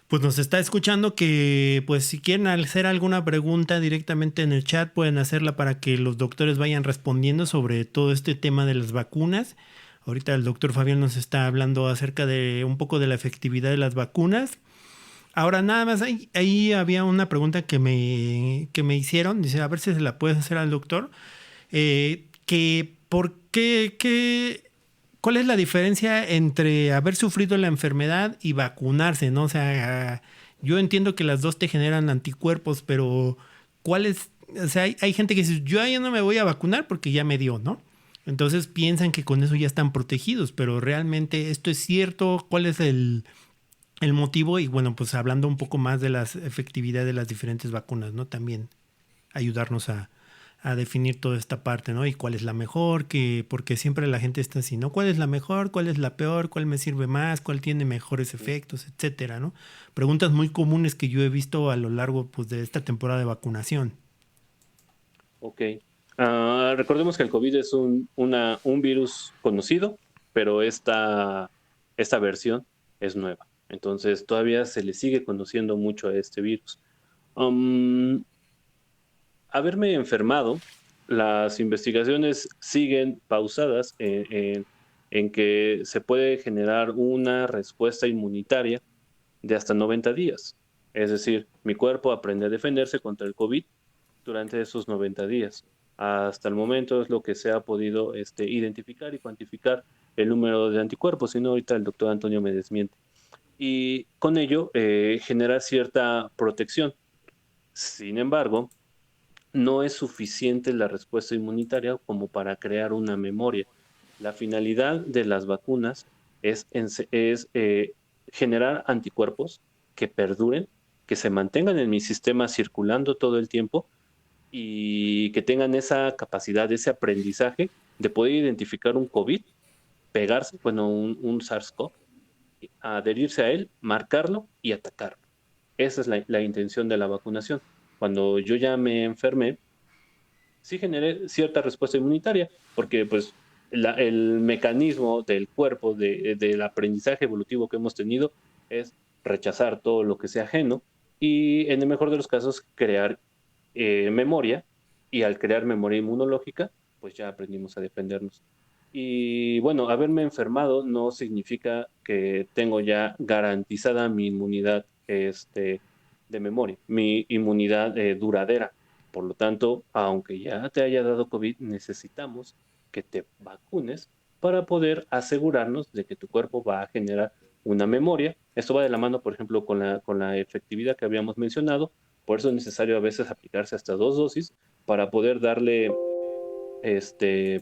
pues nos está escuchando que pues si quieren hacer alguna pregunta directamente en el chat pueden hacerla para que los doctores vayan respondiendo sobre todo este tema de las vacunas. Ahorita el doctor Fabián nos está hablando acerca de un poco de la efectividad de las vacunas. Ahora nada más, ahí había una pregunta que me hicieron, dice, a ver si se la puedes hacer al doctor, que ¿por qué, cuál es la diferencia entre haber sufrido la enfermedad y vacunarse, ¿no? O sea, yo entiendo que las dos te generan anticuerpos, pero ¿cuál es? O sea, hay gente que dice, yo ya no me voy a vacunar porque ya me dio, ¿no? Entonces piensan que con eso ya están protegidos, pero realmente esto es cierto, ¿cuál es el motivo? Y bueno, pues hablando un poco más de la efectividad de las diferentes vacunas, ¿no? También ayudarnos a definir toda esta parte, ¿no? Y cuál es la mejor, porque siempre la gente está así, ¿no? ¿Cuál es la mejor? ¿Cuál es la peor? ¿Cuál me sirve más? ¿Cuál tiene mejores efectos? Etcétera, ¿no? Preguntas muy comunes que yo he visto a lo largo pues, de esta temporada de vacunación. Ok. Recordemos que el COVID es un virus conocido, pero esta versión es nueva. Entonces todavía se le sigue conociendo mucho a este virus. Haberme enfermado, las investigaciones siguen pausadas en que se puede generar una respuesta inmunitaria de hasta 90 días. Es decir, mi cuerpo aprende a defenderse contra el COVID durante esos 90 días. Hasta el momento es lo que se ha podido identificar y cuantificar el número de anticuerpos, si no ahorita el doctor Antonio me desmiente. Y con ello generar cierta protección. Sin embargo, no es suficiente la respuesta inmunitaria como para crear una memoria. La finalidad de las vacunas es generar anticuerpos que perduren, que se mantengan en mi sistema circulando todo el tiempo y que tengan esa capacidad, ese aprendizaje de poder identificar un COVID, pegarse, un SARS-CoV, adherirse a él, marcarlo y atacarlo. Esa es la intención de la vacunación. Cuando yo ya me enfermé, sí generé cierta respuesta inmunitaria, porque pues el mecanismo del cuerpo, del aprendizaje evolutivo que hemos tenido, es rechazar todo lo que sea ajeno y en el mejor de los casos crear memoria, y al crear memoria inmunológica, pues ya aprendimos a defendernos. Y bueno, haberme enfermado no significa que tengo ya garantizada mi inmunidad de memoria, mi inmunidad duradera. Por lo tanto, aunque ya te haya dado COVID, necesitamos que te vacunes para poder asegurarnos de que tu cuerpo va a generar una memoria. Esto va de la mano, por ejemplo, con la efectividad que habíamos mencionado. Por eso es necesario a veces aplicarse hasta 2 dosis para poder darle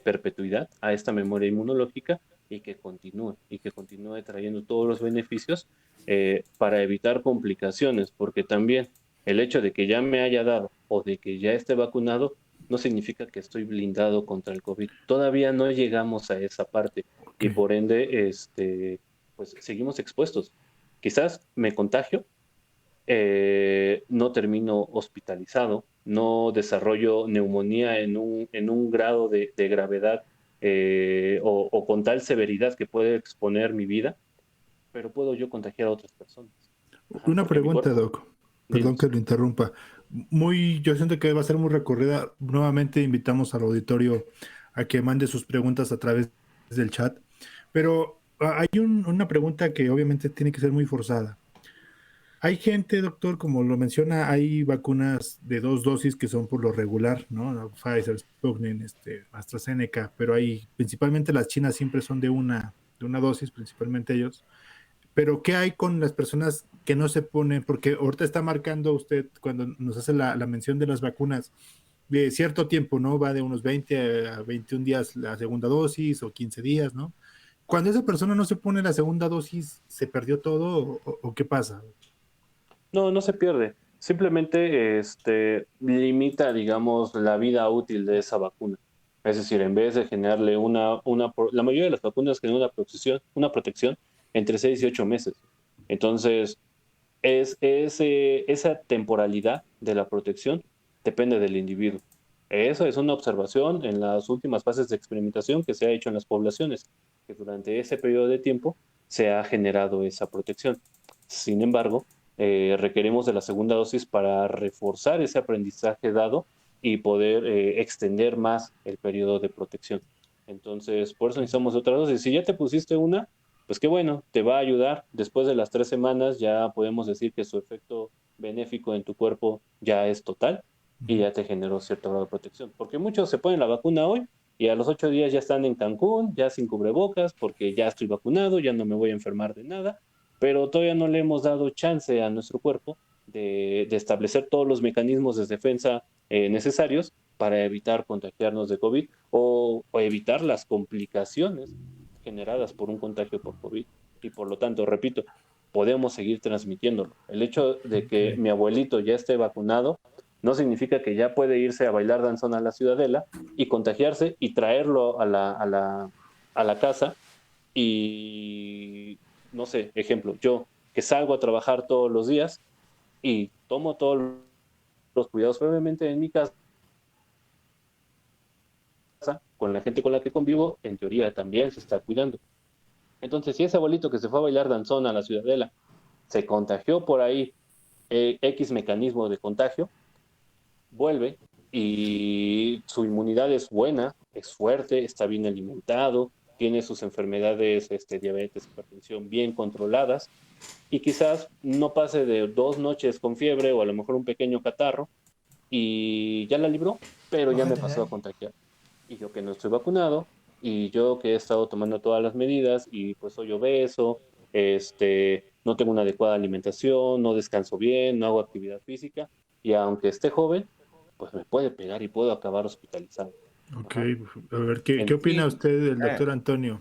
perpetuidad a esta memoria inmunológica y que continúe trayendo todos los beneficios para evitar complicaciones, porque también el hecho de que ya me haya dado o de que ya esté vacunado no significa que estoy blindado contra el COVID. Todavía no llegamos a esa parte y por ende pues seguimos expuestos. Quizás me contagio, no termino hospitalizado, no desarrollo neumonía en un grado de gravedad o con tal severidad que puede exponer mi vida, pero puedo yo contagiar a otras personas. Una pregunta, Doc. Perdón que lo interrumpa. Yo siento que va a ser muy recorrida. Nuevamente invitamos al auditorio a que mande sus preguntas a través del chat. Pero hay una pregunta que obviamente tiene que ser muy forzada. Hay gente, doctor, como lo menciona, hay vacunas de 2 dosis que son por lo regular, ¿no? Pfizer, Sputnik, AstraZeneca, pero principalmente las chinas siempre son de una dosis, principalmente ellos. Pero ¿qué hay con las personas que no se ponen? Porque ahorita está marcando usted, cuando nos hace la mención de las vacunas, de cierto tiempo, ¿no? Va de unos 20 a 21 días la segunda dosis o 15 días, ¿no? Cuando esa persona no se pone la segunda dosis, ¿se perdió todo o qué pasa? No, no se pierde. Simplemente limita, digamos, la vida útil de esa vacuna. Es decir, en vez de generarle la mayoría de las vacunas generan una protección entre 6 y 8 meses. Entonces, esa temporalidad de la protección depende del individuo. Eso es una observación en las últimas fases de experimentación que se ha hecho en las poblaciones, que durante ese periodo de tiempo se ha generado esa protección. Sin embargo, requerimos de la segunda dosis para reforzar ese aprendizaje dado y poder extender más el periodo de protección. Entonces, por eso necesitamos otra dosis. Si ya te pusiste una, pues qué bueno, te va a ayudar. Después de las 3 semanas ya podemos decir que su efecto benéfico en tu cuerpo ya es total y ya te generó cierto grado de protección. Porque muchos se ponen la vacuna hoy y a los 8 días ya están en Cancún, ya sin cubrebocas, porque ya estoy vacunado, ya no me voy a enfermar de nada, pero todavía no le hemos dado chance a nuestro cuerpo de establecer todos los mecanismos de defensa necesarios para evitar contagiarnos de COVID o evitar las complicaciones generadas por un contagio por COVID. Y por lo tanto, repito, podemos seguir transmitiéndolo. El hecho de que mi abuelito ya esté vacunado no significa que ya puede irse a bailar danzón a la Ciudadela y contagiarse y traerlo a la casa y, no sé, ejemplo, yo que salgo a trabajar todos los días y tomo todos los cuidados previamente en mi casa, con la gente con la que convivo, en teoría también se está cuidando. Entonces, si ese abuelito que se fue a bailar danzón a la Ciudadela se contagió por ahí, X mecanismo de contagio, vuelve y su inmunidad es buena, es fuerte, está bien alimentado, tiene sus enfermedades, diabetes, hipertensión bien controladas, y quizás no pase de 2 noches con fiebre o a lo mejor un pequeño catarro y ya la libró, pero ya me pasó a contagiar. Y yo que no estoy vacunado, y yo que he estado tomando todas las medidas y pues soy obeso, no tengo una adecuada alimentación, no descanso bien, no hago actividad física, y aunque esté joven, pues me puede pegar y puedo acabar hospitalizado. Ok, a ver, ¿qué opina usted del doctor Antonio?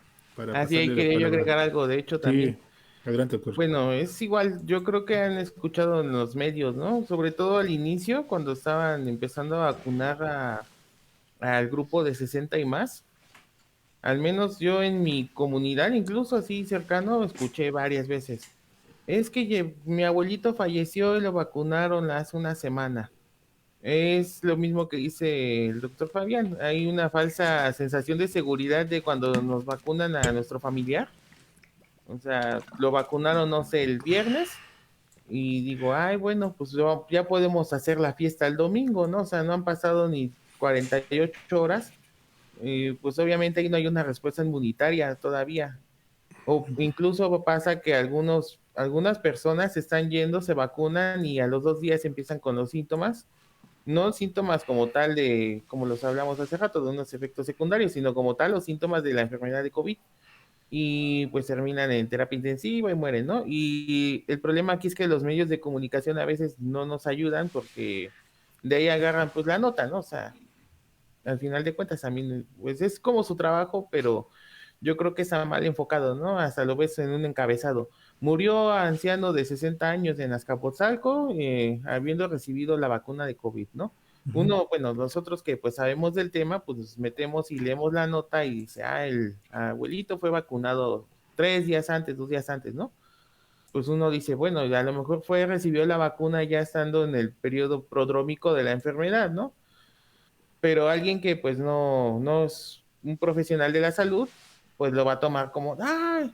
Así hay que yo agregar algo, de hecho, también. Adelante, doctor. Bueno, es igual, yo creo que han escuchado en los medios, ¿no? Sobre todo al inicio, cuando estaban empezando a vacunar al grupo de 60 y más. Al menos yo en mi comunidad, incluso así cercano, escuché varias veces. Es que mi abuelito falleció y lo vacunaron hace una semana. Es lo mismo que dice el doctor Fabián. Hay una falsa sensación de seguridad de cuando nos vacunan a nuestro familiar. O sea, lo vacunaron, no sé, el viernes Y digo, ay, bueno, pues ya podemos hacer la fiesta el domingo, ¿no? O sea, no han pasado ni 48 horas. Pues obviamente ahí no hay una respuesta inmunitaria todavía. O incluso pasa que algunas personas están yendo, se vacunan y a los 2 días empiezan con los síntomas. No síntomas como tal de, como los hablamos hace rato, de unos efectos secundarios, sino como tal los síntomas de la enfermedad de COVID. Y pues terminan en terapia intensiva y mueren, ¿no? Y el problema aquí es que los medios de comunicación a veces no nos ayudan porque de ahí agarran pues la nota, ¿no? O sea, al final de cuentas también pues es como su trabajo, pero yo creo que está mal enfocado, ¿no? Hasta lo ves en un encabezado. Murió anciano de 60 años en Azcapotzalco, habiendo recibido la vacuna de COVID, ¿no? Ujú. Uno, bueno, nosotros que pues sabemos del tema, pues nos metemos y leemos la nota y dice, el abuelito fue vacunado 3 días antes, 2 días antes, ¿no? Pues uno dice, bueno, a lo mejor recibió la vacuna ya estando en el periodo prodrómico de la enfermedad, ¿no? Pero alguien que pues no es un profesional de la salud, pues lo va a tomar como, ay,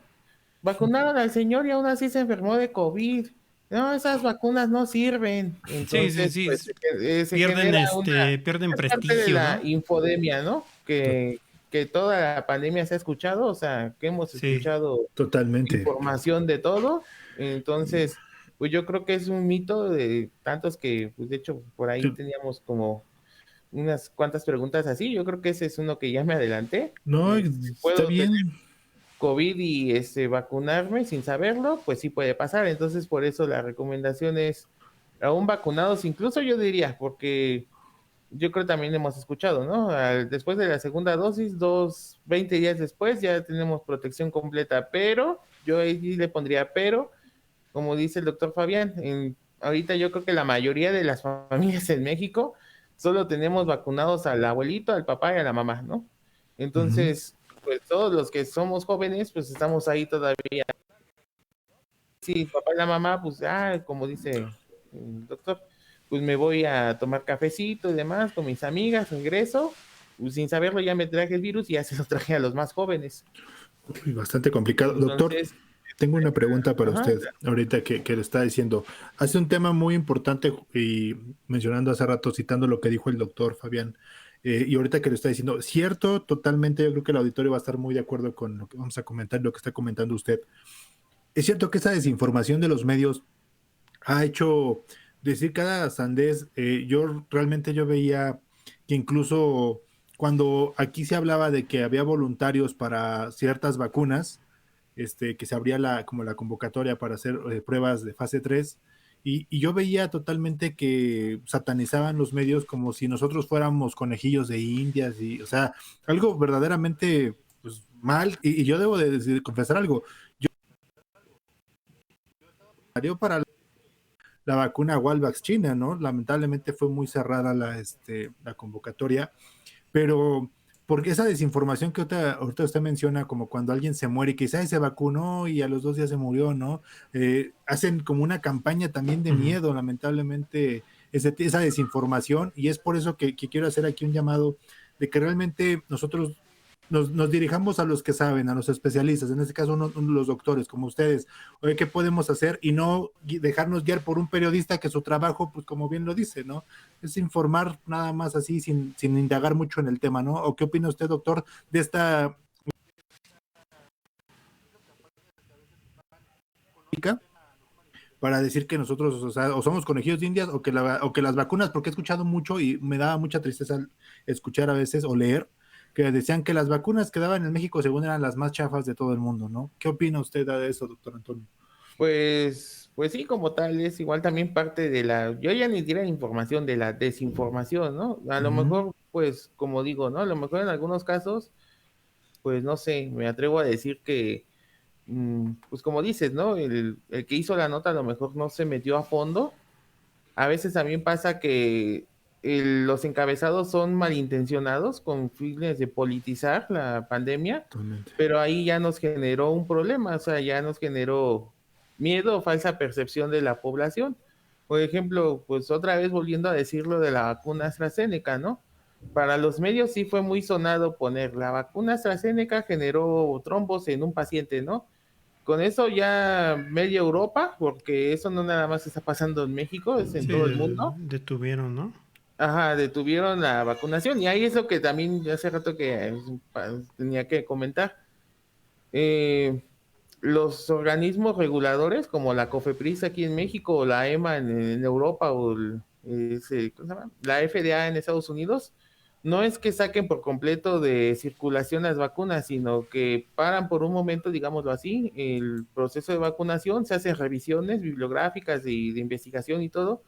vacunaron al señor y aún así se enfermó de COVID. No, esas vacunas no sirven. Sí, sí, Entonces, sí. pues se Pierden, genera una, pierden es parte de prestigio, la ¿no? infodemia, ¿no? To- Que toda la pandemia se ha escuchado, o sea, que hemos Sí. escuchado Totalmente. información de todo. Entonces, pues yo creo que es un mito de tantos que, pues de hecho, por ahí teníamos como unas cuantas preguntas así. Yo creo que ese es uno que ya me adelanté. No, Si está puedo tener bien. COVID y vacunarme sin saberlo, pues sí puede pasar. Entonces, por eso la recomendación es aún vacunados, incluso yo diría, porque yo creo también hemos escuchado, ¿no? Después de la segunda dosis, 20 días después, ya tenemos protección completa, pero yo ahí le pondría pero, como dice el doctor Fabián, ahorita yo creo que la mayoría de las familias en México solo tenemos vacunados al abuelito, al papá y a la mamá, ¿no? Ujú. Entonces, pues todos los que somos jóvenes, pues estamos ahí todavía. Sí, papá y la mamá, pues, como dice el doctor, pues me voy a tomar cafecito y demás con mis amigas, regreso, pues sin saberlo ya me traje el virus y ya se lo traje a los más jóvenes. Uy, bastante complicado. Doctor, Entonces, tengo una pregunta para ajá, usted, ahorita que le está diciendo. Hace un tema muy importante y mencionando hace rato, citando lo que dijo el doctor Fabián, y ahorita que lo está diciendo, cierto, totalmente, yo creo que el auditorio va a estar muy de acuerdo con lo que vamos a comentar, lo que está comentando usted. Es cierto que esa desinformación de los medios ha hecho decir cada sandez. Yo realmente yo veía que incluso cuando aquí se hablaba de que había voluntarios para ciertas vacunas, que se abría como la convocatoria para hacer pruebas de fase 3 y yo veía totalmente que satanizaban los medios como si nosotros fuéramos conejillos de indias y, o sea, algo verdaderamente pues, mal. Y yo debo de confesar algo. Yo salió para la vacuna Walvax China, ¿no? Lamentablemente fue muy cerrada la convocatoria, pero porque esa desinformación que ahorita usted menciona, como cuando alguien se muere y quizás se vacunó y a los 2 días se murió, ¿no? Hacen como una campaña también de Ujú. miedo, lamentablemente, esa desinformación, y es por eso que quiero hacer aquí un llamado de que realmente nosotros nos dirijamos a los que saben, a los especialistas, en este caso los doctores como ustedes, oye, ¿qué podemos hacer? Y no dejarnos guiar por un periodista que su trabajo, pues como bien lo dice, ¿no? Es informar nada más así, sin indagar mucho en el tema, ¿no? ¿O qué opina usted, doctor, de esta para decir que nosotros, o sea, o somos conejillos de indias o que las vacunas, porque he escuchado mucho y me daba mucha tristeza escuchar a veces o leer que decían que las vacunas que daban en México según eran las más chafas de todo el mundo, ¿no? ¿Qué opina usted de eso, doctor Antonio? pues sí, como tal, es igual también parte de yo ya ni diría información, de la desinformación, ¿no? A lo Ujú. mejor, pues, como digo, ¿no? A lo mejor en algunos casos, pues no sé, me atrevo a decir que pues como dices, ¿no? El que hizo la nota a lo mejor no se metió a fondo. A veces también pasa que los encabezados son malintencionados con fines de politizar la pandemia, Totalmente. pero ahí ya nos generó un problema, o sea, ya nos generó miedo o falsa percepción de la población. Por ejemplo, pues otra vez volviendo a decirlo de la vacuna AstraZeneca, ¿no? Para los medios sí fue muy sonado poner la vacuna AstraZeneca generó trombos en un paciente, ¿no? con eso ya media Europa, porque eso no nada más está pasando en México, es en todo el mundo. Detuvieron, ¿no? Ajá, detuvieron la vacunación. Y ahí es lo que también hace rato que tenía que comentar. Eh, los organismos reguladores, como la COFEPRIS aquí en México, o la EMA en Europa, o ¿cómo se llama? La FDA en Estados Unidos, no es que saquen por completo de circulación las vacunas, sino que paran por un momento, digámoslo así, el proceso de vacunación, se hacen revisiones bibliográficas y de investigación y todo,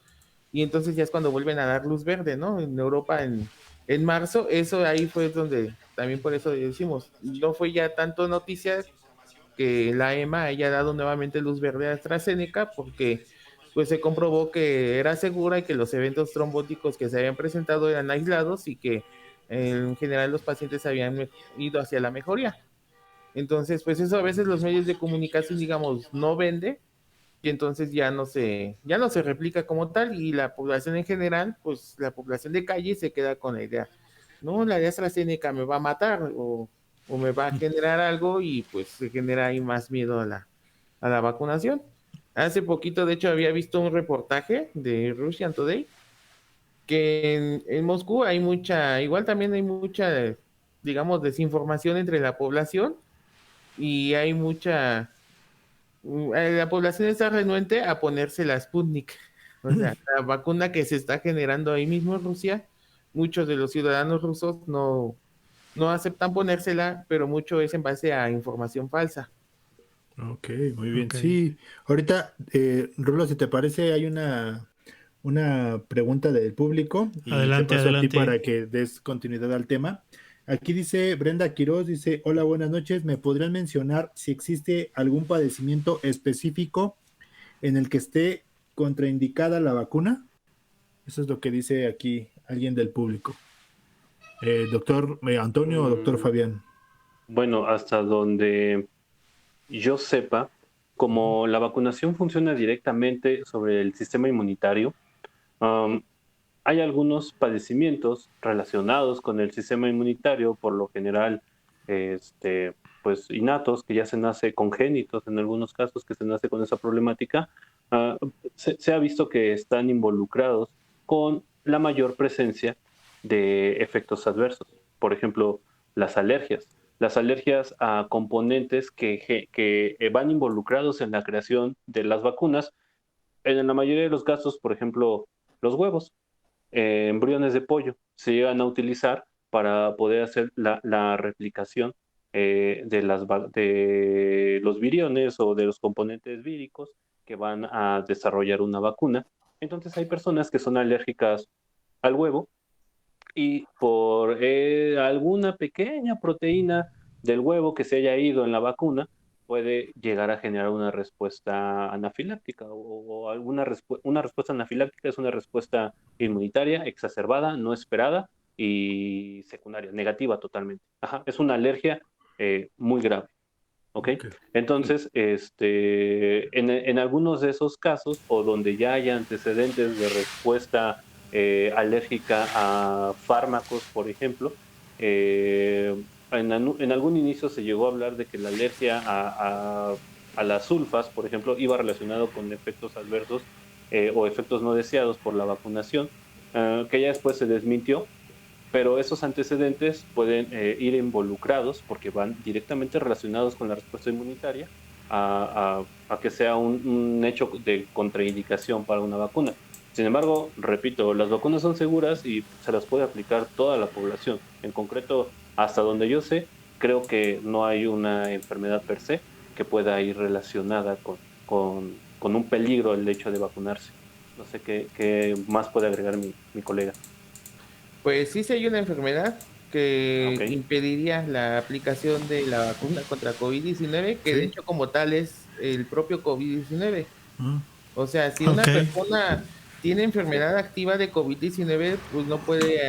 y entonces ya es cuando vuelven a dar luz verde, ¿no? En Europa en marzo, eso ahí fue donde, también por eso decimos, no fue ya tanto noticia que la EMA haya dado nuevamente luz verde a AstraZeneca, porque pues se comprobó que era segura y que los eventos trombóticos que se habían presentado eran aislados y que en general los pacientes habían ido hacia la mejoría. Entonces, pues eso a veces los medios de comunicación, digamos, no vende, y entonces ya no se replica como tal, y la población en general, pues la población de calle se queda con la idea, no, la de AstraZeneca me va a matar o me va a generar algo, y pues se genera ahí más miedo a la vacunación. Hace poquito, de hecho, había visto un reportaje de Russian Today que en Moscú hay mucha, igual también hay mucha, digamos, desinformación entre la población, y hay mucha, la población está renuente a ponerse la Sputnik, o sea, la vacuna que se está generando ahí mismo en Rusia. Muchos de los ciudadanos rusos no aceptan ponérsela, pero mucho es en base a información falsa. Ok, muy bien. Ok. Sí, ahorita, Rulo, si te parece, hay una pregunta del público y te Adelante, paso a ti adelante. para que des continuidad al tema. Aquí dice Brenda Quiroz, dice, hola, buenas noches, ¿me podrían mencionar si existe algún padecimiento específico en el que esté contraindicada la vacuna? Eso es lo que dice aquí alguien del público. Doctor Antonio o doctor Mm, Fabián. Bueno, hasta donde yo sepa, Ujú. como la vacunación funciona directamente sobre el sistema inmunitario, um, hay algunos padecimientos relacionados con el sistema inmunitario, por lo general, pues innatos, que ya se nace congénitos, en algunos casos que se nace con esa problemática. ah, se ha visto que están involucrados con la mayor presencia de efectos adversos. Por ejemplo, las alergias. Las alergias a componentes que van involucrados en la creación de las vacunas. En la mayoría de los casos, por ejemplo, los huevos, embriones de pollo se llegan a utilizar para poder hacer la replicación de los viriones o de los componentes víricos que van a desarrollar una vacuna. Entonces hay personas que son alérgicas al huevo y por alguna pequeña proteína del huevo que se haya ido en la vacuna, puede llegar a generar una respuesta anafiláctica o una respuesta anafiláctica es una respuesta inmunitaria exacerbada, no esperada y secundaria, negativa totalmente. Ajá, es una alergia muy grave. ¿Ok? Ok. Entonces, en algunos de esos casos, o donde ya haya antecedentes de respuesta alérgica a fármacos, por ejemplo, en algún inicio se llegó a hablar de que la alergia a las sulfas, por ejemplo, iba relacionado con efectos adversos o efectos no deseados por la vacunación, que ya después se desmintió, pero esos antecedentes pueden ir involucrados porque van directamente relacionados con la respuesta inmunitaria a que sea un hecho de contraindicación para una vacuna. Sin embargo, repito, las vacunas son seguras y se las puede aplicar toda la población. En concreto, hasta donde yo sé, creo que no hay una enfermedad per se que pueda ir relacionada con un peligro el hecho de vacunarse. No sé qué más puede agregar mi colega. Pues sí, sí hay una enfermedad Ok. que impediría la aplicación de la vacuna contra COVID-19, que de Sí. hecho como tal es el propio COVID-19. Mm. O sea, si Ok. una persona tiene enfermedad activa de COVID-19, pues no puede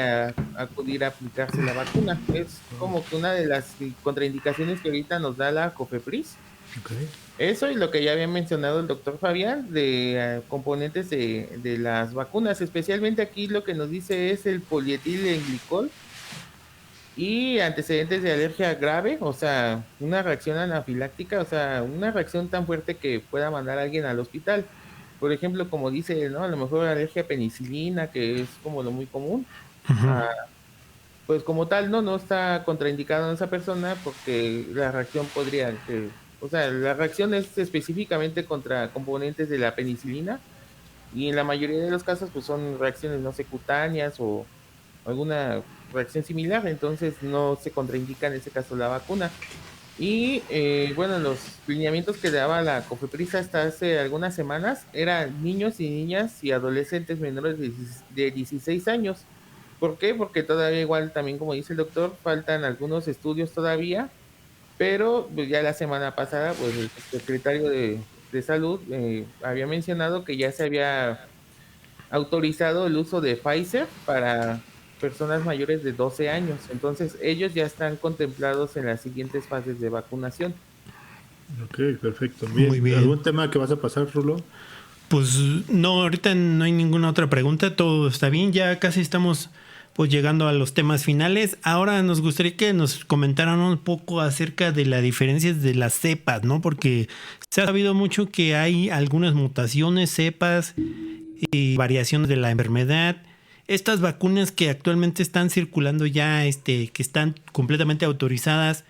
acudir a aplicarse la vacuna. Es como que una de las contraindicaciones que ahorita nos da la COFEPRIS. Ok. Eso y lo que ya había mencionado el doctor Fabián de componentes de las vacunas, especialmente aquí lo que nos dice es el polietilenglicol, y antecedentes de alergia grave, o sea, una reacción anafiláctica, o sea, una reacción tan fuerte que pueda mandar a alguien al hospital. Por ejemplo, como dice, ¿no? A lo mejor alergia a penicilina, que es como lo muy común. Ujú. Ah, pues como tal, no está contraindicado en esa persona porque la reacción podría, o sea, la reacción es específicamente contra componentes de la penicilina y en la mayoría de los casos pues son reacciones no cutáneas o alguna reacción similar, entonces no se contraindica en ese caso la vacuna. Y bueno, los lineamientos que daba la COFEPRIS hasta hace algunas semanas eran niños y niñas y adolescentes menores de 16 años. ¿Por qué? Porque todavía igual también como dice el doctor, faltan algunos estudios todavía, pero pues, ya la semana pasada pues el secretario de Salud había mencionado que ya se había autorizado el uso de Pfizer para personas mayores de 12 años. Entonces, ellos ya están contemplados en las siguientes fases de vacunación. Ok, perfecto. Muy Bien. bien. ¿Algún tema que vas a pasar, Rulo? Pues no, ahorita no hay ninguna otra pregunta, todo está bien, ya casi estamos pues llegando a los temas finales. Ahora nos gustaría que nos comentaran un poco acerca de las diferencias de las cepas, ¿no? Porque se ha sabido mucho que hay algunas mutaciones, cepas y variaciones de la enfermedad. Estas vacunas que actualmente están circulando ya, que están completamente autorizadas,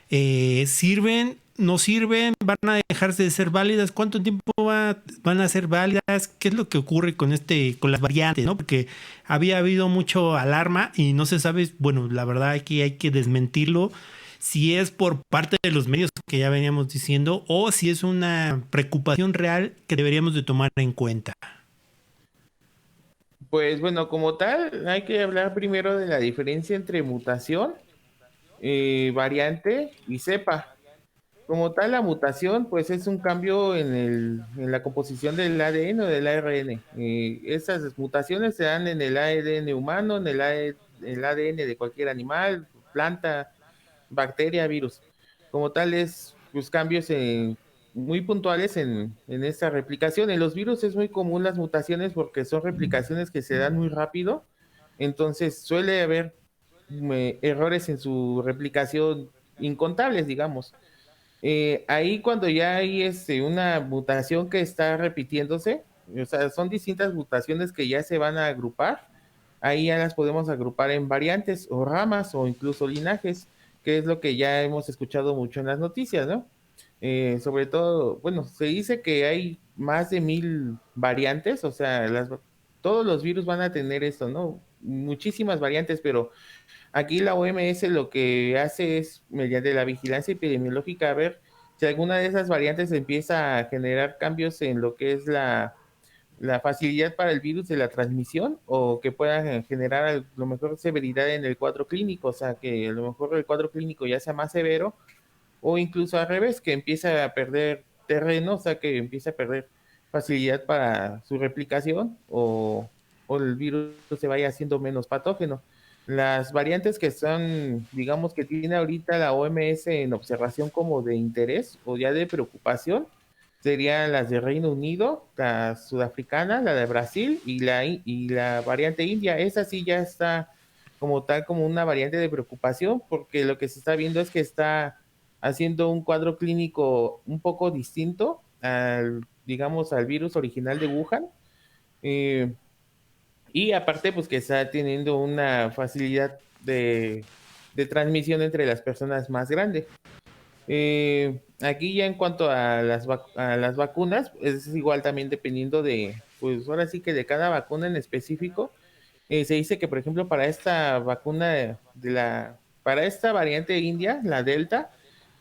¿sirven? ¿No sirven? ¿Van a dejarse de ser válidas? ¿Cuánto tiempo van a ser válidas? ¿Qué es lo que ocurre con las variantes, ¿no? Porque había habido mucho alarma y no se sabe, bueno, la verdad aquí hay que desmentirlo, si es por parte de los medios que ya veníamos diciendo o si es una preocupación real que deberíamos de tomar en cuenta. Pues bueno, como tal, hay que hablar primero de la diferencia entre mutación, variante y cepa. Como tal, la mutación, pues es un cambio en la composición del ADN o del ARN. Esas mutaciones se dan en el ADN humano, en el ADN de cualquier animal, planta, bacteria, virus. Como tal, es pues, cambios muy puntuales en esta replicación. En los virus es muy común las mutaciones porque son replicaciones que se dan muy rápido. Entonces, suele haber errores en su replicación incontables, digamos. Ahí cuando ya hay una mutación que está repitiéndose, o sea, son distintas mutaciones que ya se van a agrupar, ahí ya las podemos agrupar en variantes o ramas o incluso linajes, que es lo que ya hemos escuchado mucho en las noticias, ¿no? Sobre todo, bueno, se dice que hay más de 1000 variantes, o sea, todos los virus van a tener esto, ¿no? Muchísimas variantes, pero aquí la OMS lo que hace es, mediante la vigilancia epidemiológica, a ver si alguna de esas variantes empieza a generar cambios en lo que es la facilidad para el virus de la transmisión o que pueda generar a lo mejor severidad en el cuadro clínico, o sea, que a lo mejor el cuadro clínico ya sea más severo o incluso al revés, que empiece a perder terreno, o sea, que empiece a perder facilidad para su replicación o el virus se vaya haciendo menos patógeno. Las variantes que son, digamos, que tiene ahorita la OMS en observación como de interés o ya de preocupación, serían las de Reino Unido, la sudafricana, la de Brasil y la variante india. Esa sí ya está como tal como una variante de preocupación porque lo que se está viendo es que está haciendo un cuadro clínico un poco distinto digamos, al virus original de Wuhan. Eh, y aparte, pues que está teniendo una facilidad de transmisión entre las personas más grandes. Aquí ya en cuanto a a las vacunas, es igual también dependiendo pues ahora sí que de cada vacuna en específico. Se dice que, por ejemplo, para esta vacuna para esta variante india, la Delta,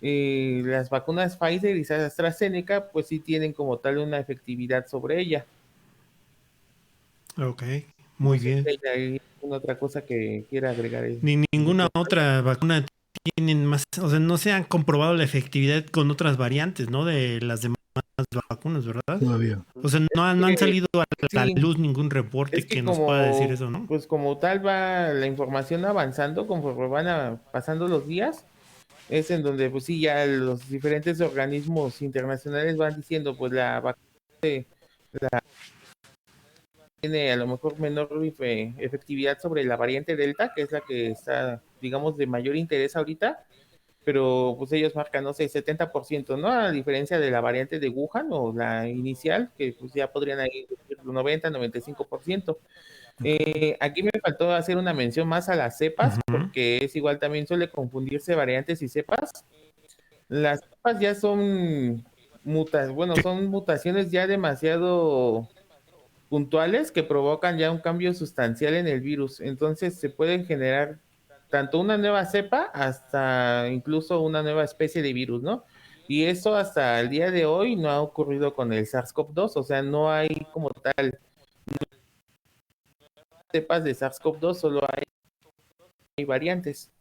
las vacunas Pfizer y AstraZeneca, pues sí tienen como tal una efectividad sobre ella. Ok, No muy sé si bien. hay alguna otra cosa que quiera agregar ahí. Ni ninguna otra vacuna tienen más, o sea, no se han comprobado la efectividad con otras variantes, ¿no? De las demás vacunas, ¿verdad? Todavía. O sea, no han salido a la Sí, luz ningún es reporte que que nos pueda decir eso, ¿no? pues como tal va la información avanzando conforme pasando los días, es en donde pues sí ya los diferentes organismos internacionales van diciendo pues la vacuna tiene a lo mejor menor efectividad sobre la variante Delta, que es la que está, digamos, de mayor interés ahorita, pero pues ellos marcan, no sé, 70%, ¿no? A diferencia de la variante de Wuhan o la inicial, que pues ya podrían ahí decir 90-95%. Aquí me faltó hacer una mención más a las cepas, porque es igual, también suele confundirse variantes y cepas. Las cepas ya son son mutaciones ya demasiado puntuales que provocan ya un cambio sustancial en el virus. Entonces se pueden generar tanto una nueva cepa hasta incluso una nueva especie de virus, ¿no? Y eso hasta el día de hoy no ha ocurrido con el SARS-CoV-2, o sea, no hay como tal cepas de SARS-CoV-2, solo hay variantes.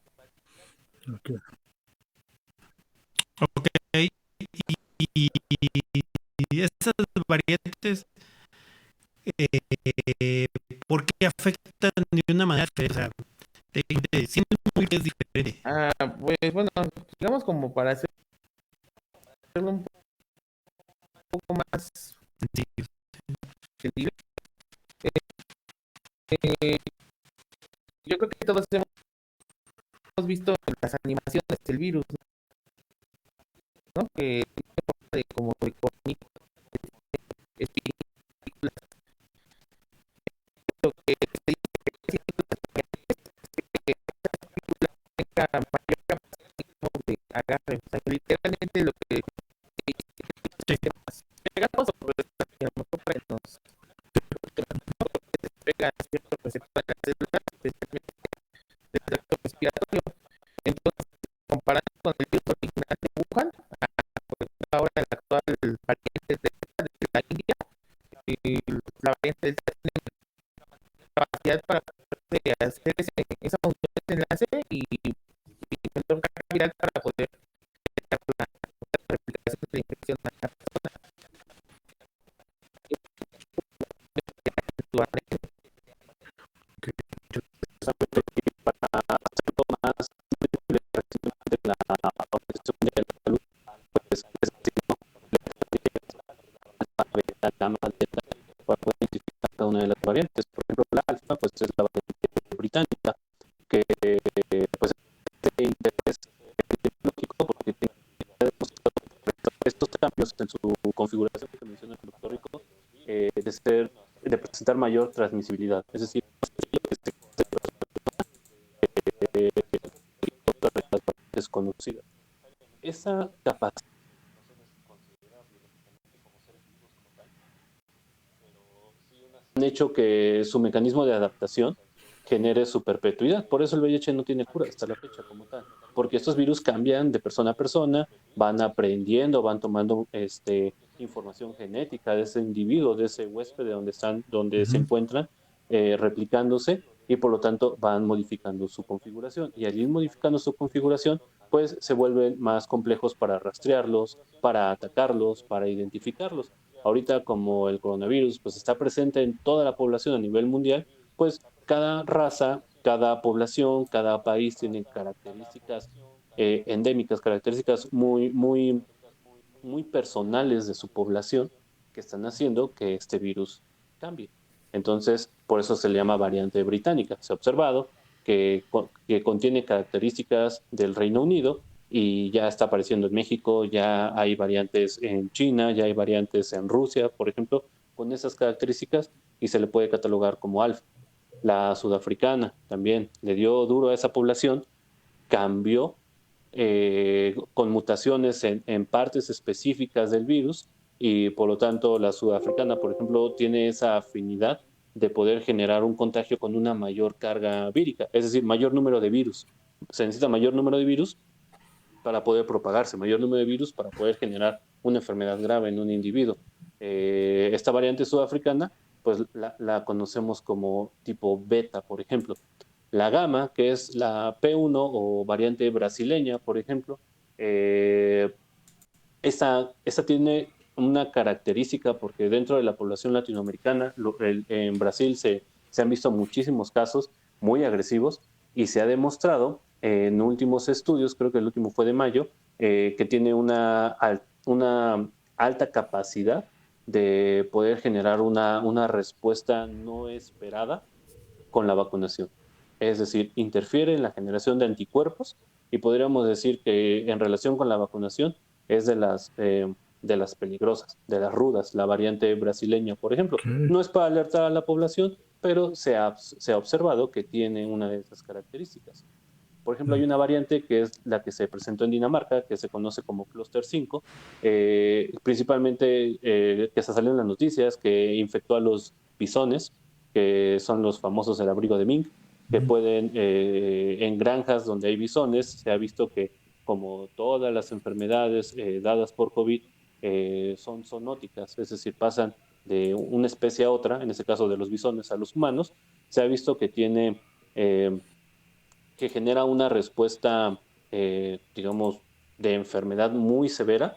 Okay. Ok. Y esas variantes, ¿por qué afectan de una manera diferente? O sea, siempre es diferente. Pues bueno, digamos como para hacerlo un poco más Sí. entendible, yo creo que todos hemos visto en las animaciones del virus, ¿no? Que tiene como de cómic, películas, lo que se dice que tenga mayor capacidad de agarre, o sea, literalmente lo que pegamos sobre a lo mejor nos pega a ciertos receptores de la célula, especialmente del tracto respiratorio. Entonces, comparando con el virus original de Wuhan, ahora el actual variante de la India, la variante Delta tiene capacidad para hacer esa función de enlace y menor carga viral para poder la replicación de la infección a la persona. Para hacerlo más de la Organización Mundial de la Salud, pues la gama para poder identificar cada una de las variantes. Por ejemplo, la alfa, pues es la variante británica, que pues de interés epidemiológico porque tiene estos cambios en su configuración que menciona el doctor Rico, de presentar mayor transmisibilidad. Es decir, desconocida. Esa capacidad han hecho que su mecanismo de adaptación genere su perpetuidad. Por eso el VIH no tiene cura hasta la fecha como tal, porque estos virus cambian de persona a persona, van aprendiendo, van tomando información genética de ese individuo, de ese huésped donde se encuentran, replicándose, y por lo tanto van modificando su configuración. Y al ir modificando su configuración, pues se vuelven más complejos para rastrearlos, para atacarlos, para identificarlos. Ahorita, como el coronavirus pues está presente en toda la población a nivel mundial, pues cada raza, cada población, cada país tiene características endémicas, características muy personales de su población que están haciendo que este virus cambie. Entonces, por eso se le llama variante británica. Se ha observado que contiene características del Reino Unido y ya está apareciendo en México, ya hay variantes en China, ya hay variantes en Rusia, por ejemplo, con esas características, y se le puede catalogar como alfa. La sudafricana también le dio duro a esa población, cambió con mutaciones en partes específicas del virus, y por lo tanto la sudafricana, por ejemplo, tiene esa afinidad de poder generar un contagio con una mayor carga vírica, es decir, mayor número de virus. Se necesita mayor número de virus para poder propagarse, mayor número de virus para poder generar una enfermedad grave en un individuo. Esta variante sudafricana, pues la conocemos como tipo beta, por ejemplo. La gamma, que es la P1 o variante brasileña, por ejemplo, esta tiene una característica porque dentro de la población latinoamericana, en Brasil se han visto muchísimos casos muy agresivos, y se ha demostrado en últimos estudios, creo que el último fue de mayo, que tiene una alta capacidad de poder generar una respuesta no esperada con la vacunación. Es decir, interfiere en la generación de anticuerpos y podríamos decir que en relación con la vacunación es de las peligrosas, de las rudas, la variante brasileña, por ejemplo. Ok. No es para alertar a la población, pero se ha observado que tiene una de esas características. Por ejemplo, hay una variante que es la que se presentó en Dinamarca, que se conoce como Cluster 5, principalmente que se salió en las noticias, que infectó a los bisones, que son los famosos del abrigo de mink, que pueden, en granjas donde hay bisones, se ha visto que como todas las enfermedades dadas por COVID son zoonóticas, es decir, pasan de una especie a otra, en este caso de los bisones a los humanos, se ha visto que tiene... que genera una respuesta, digamos, de enfermedad muy severa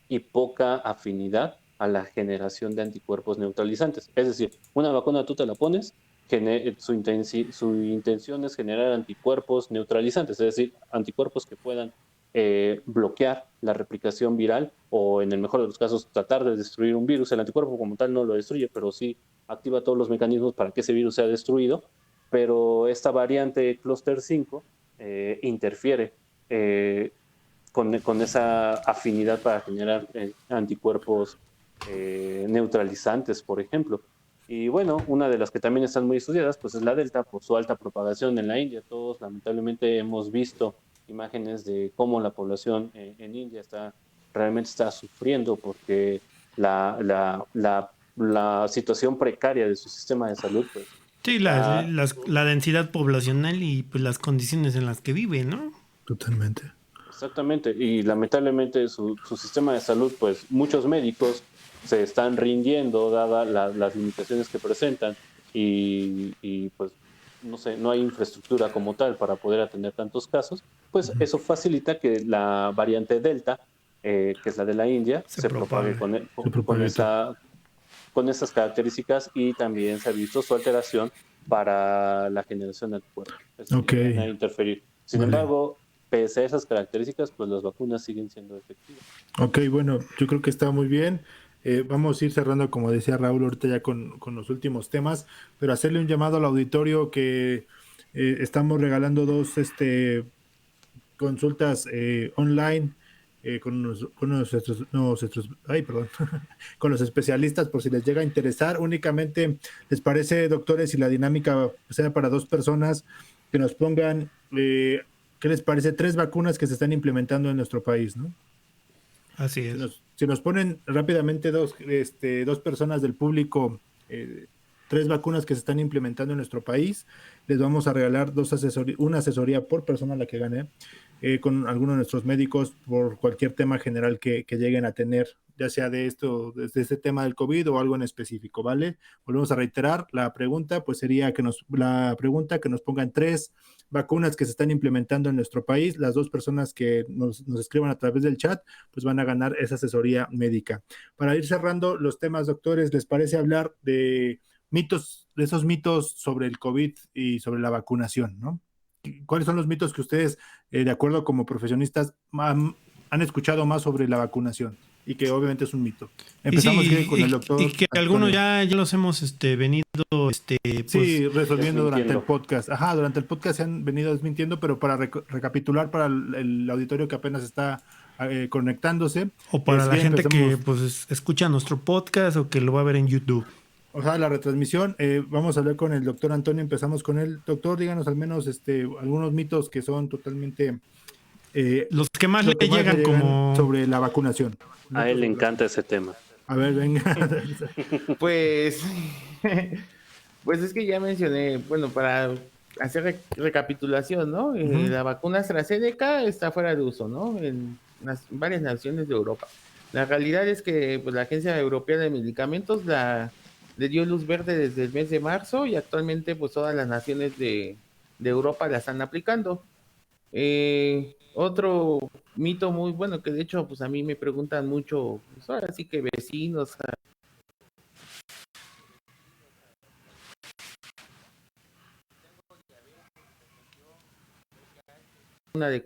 y poca afinidad a la generación de anticuerpos neutralizantes. Es decir, una vacuna tú te la pones, su intención es generar anticuerpos neutralizantes, es decir, anticuerpos que puedan bloquear la replicación viral o, en el mejor de los casos, tratar de destruir un virus. El anticuerpo como tal no lo destruye, pero sí activa todos los mecanismos para que ese virus sea destruido, pero esta variante Cluster 5 interfiere eh, con esa afinidad para generar anticuerpos neutralizantes, por ejemplo. Y bueno, una de las que también están muy estudiadas, pues es la Delta, por su alta propagación en la India. Todos lamentablemente hemos visto imágenes de cómo la población en India realmente está sufriendo porque la situación precaria de su sistema de salud, pues Sí, está. la densidad poblacional y pues las condiciones en las que vive, ¿no? Totalmente. Exactamente, y lamentablemente su sistema de salud, pues muchos médicos se están rindiendo dada las limitaciones que presentan y pues no sé, no hay infraestructura como tal para poder atender tantos casos, pues eso facilita que la variante Delta, que es la de la India, Se se propague propaga. Se propaga todo. con esas características y también se ha visto su alteración para la generación de anticuerpos. Es Ok, decir, viene a interferir. Sin vale. embargo, pese a esas características, pues las vacunas siguen siendo efectivas. Ok, bueno, yo creo que está muy bien. Vamos a ir cerrando, como decía Raúl, ahorita ya con los últimos temas, pero hacerle un llamado al auditorio que estamos regalando dos consultas online ay, perdón, con los especialistas por si les llega a interesar. Únicamente les parece, doctores, si la dinámica sea para dos personas, que nos pongan, ¿qué les parece? 3 vacunas que se están implementando en nuestro país, ¿no? Así Si es. nos ponen rápidamente dos personas del público, 3 vacunas que se están implementando en nuestro país, les vamos a regalar una asesoría por persona a la que gane, con algunos de nuestros médicos por cualquier tema general que lleguen a tener, ya sea de desde este tema del COVID o algo en específico, ¿vale? Volvemos a reiterar, la pregunta pues sería la pregunta que nos pongan 3 vacunas que se están implementando en nuestro país. Las 2 personas que nos escriban a través del chat pues van a ganar esa asesoría médica. Para ir cerrando los temas, doctores, ¿les parece hablar de esos mitos sobre el COVID y sobre la vacunación, ¿no? ¿Cuáles son los mitos que ustedes, de acuerdo como profesionistas, han escuchado más sobre la vacunación? Y que obviamente es un mito. Y Empezamos sí, con el y doctor que algunos Antonio. ya los hemos venido, pues, Sí, resolviendo durante el Desmintiendo. podcast. Ajá, durante el podcast se han venido desmintiendo, pero para recapitular para el auditorio que apenas está conectándose, o para si la quieren gente que empezamos, pues escucha nuestro podcast o que lo va a ver en YouTube. o sea, la retransmisión. Vamos a hablar con el doctor Antonio, empezamos con él. Doctor, díganos al menos algunos mitos que son totalmente Los que más lo que le más le llegan llegan como... sobre la vacunación. A Mitos él le sobre la encanta vacunación. ese tema. A ver, venga. Pues, pues es que ya mencioné, bueno, para hacer recapitulación, ¿no? Ujú. La vacuna AstraZeneca está fuera de uso, ¿no? En varias naciones de Europa. La realidad es que pues, la Agencia Europea de Medicamentos le dio luz verde desde el mes de marzo y actualmente pues todas las naciones de Europa la están aplicando. Otro mito muy bueno que de hecho pues a mí me preguntan mucho, pues ahora sí que vecinos, una de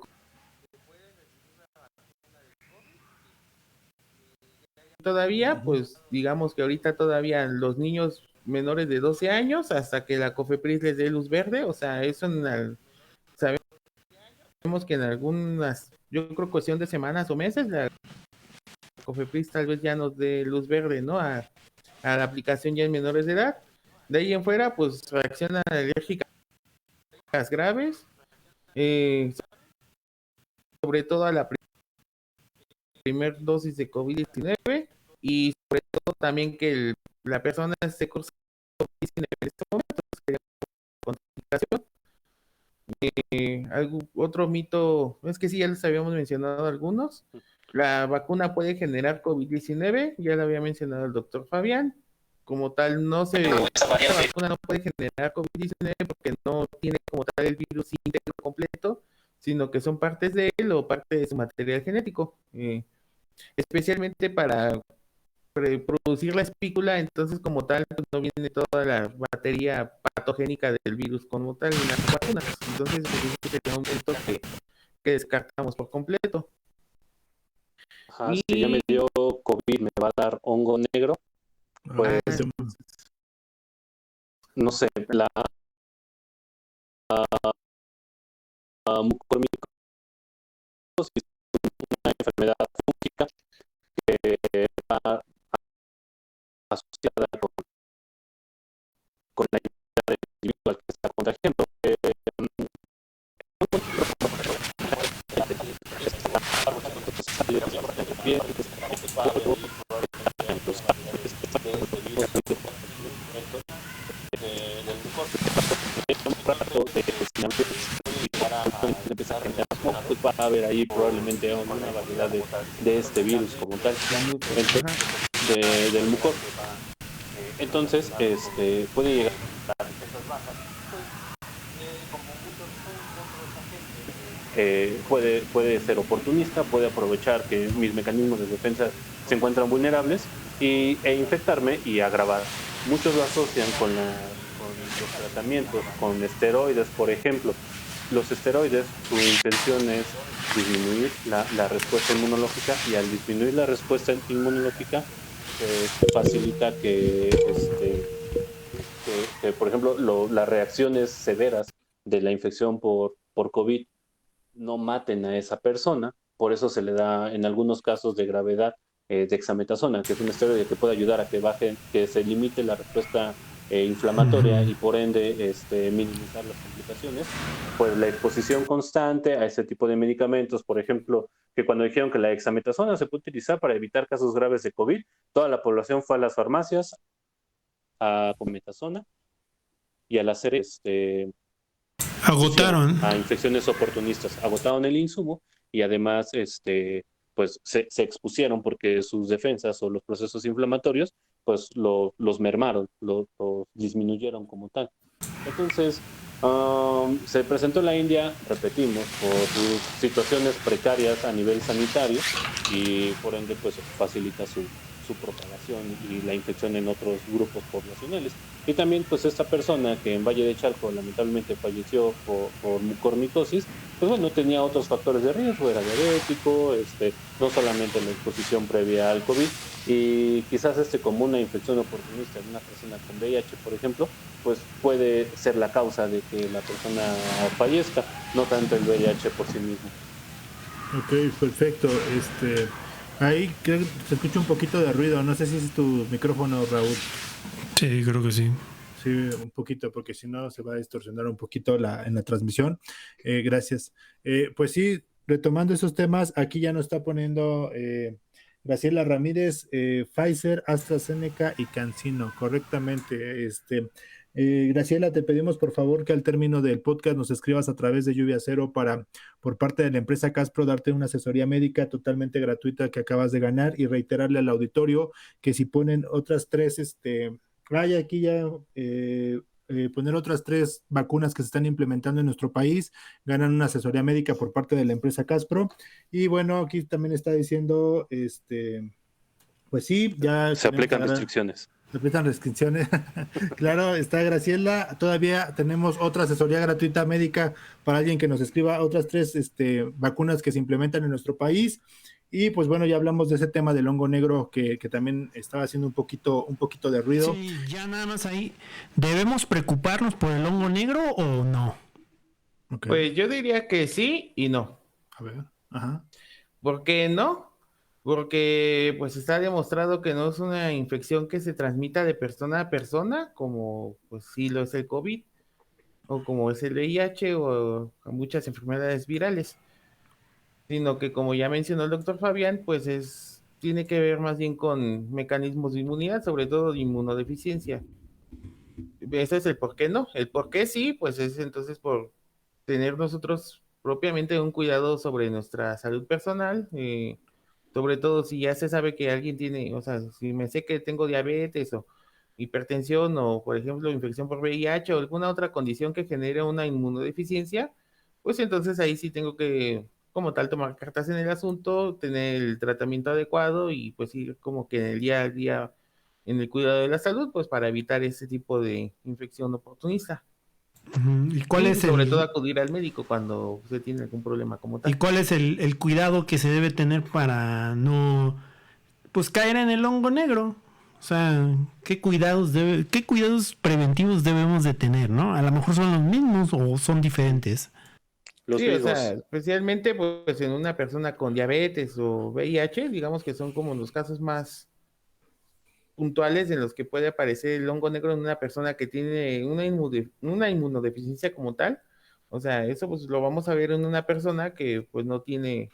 todavía, pues digamos que ahorita todavía los niños menores de 12 años, hasta que la COFEPRIS les dé luz verde, o sea, eso sabemos que en algunas, yo creo cuestión de semanas o meses, la COFEPRIS tal vez ya nos dé luz verde, ¿no? A la aplicación ya en menores de edad. De ahí en fuera, pues reaccionan alérgicas graves, eh, sobre todo a la primera dosis de COVID-19 y sobre todo también que la persona esté cursando COVID-19 en este momento, sería complicación. Otro mito, es que sí, ya les habíamos mencionado algunos. La vacuna puede generar COVID-19, ya lo había mencionado el doctor Fabián. Como tal, esta vacuna no puede generar COVID-19 porque no tiene como tal el virus íntegro completo, sino que son partes de él o parte de su material genético. Especialmente para producir la espícula, entonces como tal pues, no viene toda la batería patogénica del virus como tal en las vacunas. Entonces pues, sería un evento que descartamos por completo. Ajá, si ya me dio COVID, me va a dar hongo negro, pues no sé, la mucormicosis, una enfermedad fúngica que va asociada con la identidad del individuo al que está contagiando. Va a haber ahí probablemente una variedad de este virus como tal, del mucor. Entonces, puede llegar puede ser oportunista, puede aprovechar que mis mecanismos de defensa se encuentran vulnerables e infectarme y agravar. Muchos lo asocian con los tratamientos, con esteroides, por ejemplo. Los esteroides, su intención es disminuir la respuesta inmunológica, y al disminuir la respuesta inmunológica facilita que, por ejemplo, las reacciones severas de la infección por COVID no maten a esa persona. Por eso se le da en algunos casos de gravedad dexametasona, que es un esteroide que puede ayudar a que se limite la respuesta inflamatoria y por ende minimizar las complicaciones. Pues la exposición constante a ese tipo de medicamentos, por ejemplo, que cuando dijeron que la dexametasona se puede utilizar para evitar casos graves de COVID, toda la población fue a las farmacias con metasona, y al hacer agotaron a infecciones oportunistas, agotaron el insumo y además pues se expusieron porque sus defensas o los procesos inflamatorios pues los mermaron, los disminuyeron como tal. Entonces se presentó en la India, repetimos, por sus situaciones precarias a nivel sanitario y por ende pues facilita su propagación y la infección en otros grupos poblacionales. Y también pues esta persona que en Valle de Chalco lamentablemente falleció por mucormicosis, pues bueno, tenía otros factores de riesgo, era diabético, no solamente la exposición previa al COVID, y quizás como una infección oportunista en una persona con VIH, por ejemplo, pues puede ser la causa de que la persona fallezca, no tanto el VIH por sí mismo. Ok, perfecto. Ahí creo que se escucha un poquito de ruido. No sé si es tu micrófono, Raúl. Sí, creo que sí. Sí, un poquito, porque si no se va a distorsionar un poquito en la transmisión. Gracias. Pues sí, retomando esos temas, aquí ya nos está poniendo Graciela Ramírez, Pfizer, AstraZeneca y CanSino, correctamente. Graciela, te pedimos por favor que al término del podcast nos escribas a través de Lluvia Cero por parte de la empresa Caspro, darte una asesoría médica totalmente gratuita que acabas de ganar, y reiterarle al auditorio que si ponen otras tres, aquí ya poner otras 3 vacunas que se están implementando en nuestro país, ganan una asesoría médica por parte de la empresa Caspro. Y bueno, aquí también está diciendo, pues sí, ya se aplican restricciones. Se aplican restricciones. Claro, está Graciela. Todavía tenemos otra asesoría gratuita médica para alguien que nos escriba otras 3 vacunas que se implementan en nuestro país. Y pues bueno, ya hablamos de ese tema del hongo negro que también estaba haciendo un poquito de ruido. Sí, ya nada más ahí. ¿Debemos preocuparnos por el hongo negro o no? Okay. Pues yo diría que sí y no. A ver, ajá. ¿Por qué no? Porque pues está demostrado que no es una infección que se transmita de persona a persona, como pues sí lo es el COVID, o como es el VIH o muchas enfermedades virales, sino que como ya mencionó el doctor Fabián, pues tiene que ver más bien con mecanismos de inmunidad, sobre todo de inmunodeficiencia. Ese es el por qué no. El por qué sí, pues es entonces por tener nosotros propiamente un cuidado sobre nuestra salud personal, sobre todo si ya se sabe que alguien tiene, o sea, si me sé que tengo diabetes o hipertensión o, por ejemplo, infección por VIH o alguna otra condición que genere una inmunodeficiencia, pues entonces ahí sí tengo que, como tal, tomar cartas en el asunto, tener el tratamiento adecuado y pues ir como que en el día a día en el cuidado de la salud, pues para evitar ese tipo de infección oportunista. ¿Y cuál Y es sobre todo acudir al médico cuando se tiene algún problema como y tal. cuál es el cuidado que se debe tener para no pues caer en el hongo negro? O sea, qué cuidados preventivos debemos de tener, ¿no? A lo mejor son los mismos o son diferentes. Los Sí, o sea, riesgos. especialmente pues en una persona con diabetes o VIH, digamos que son como los casos más puntuales en los que puede aparecer el hongo negro en una persona que tiene una inmunodeficiencia como tal. O sea, eso pues lo vamos a ver en una persona que pues no tiene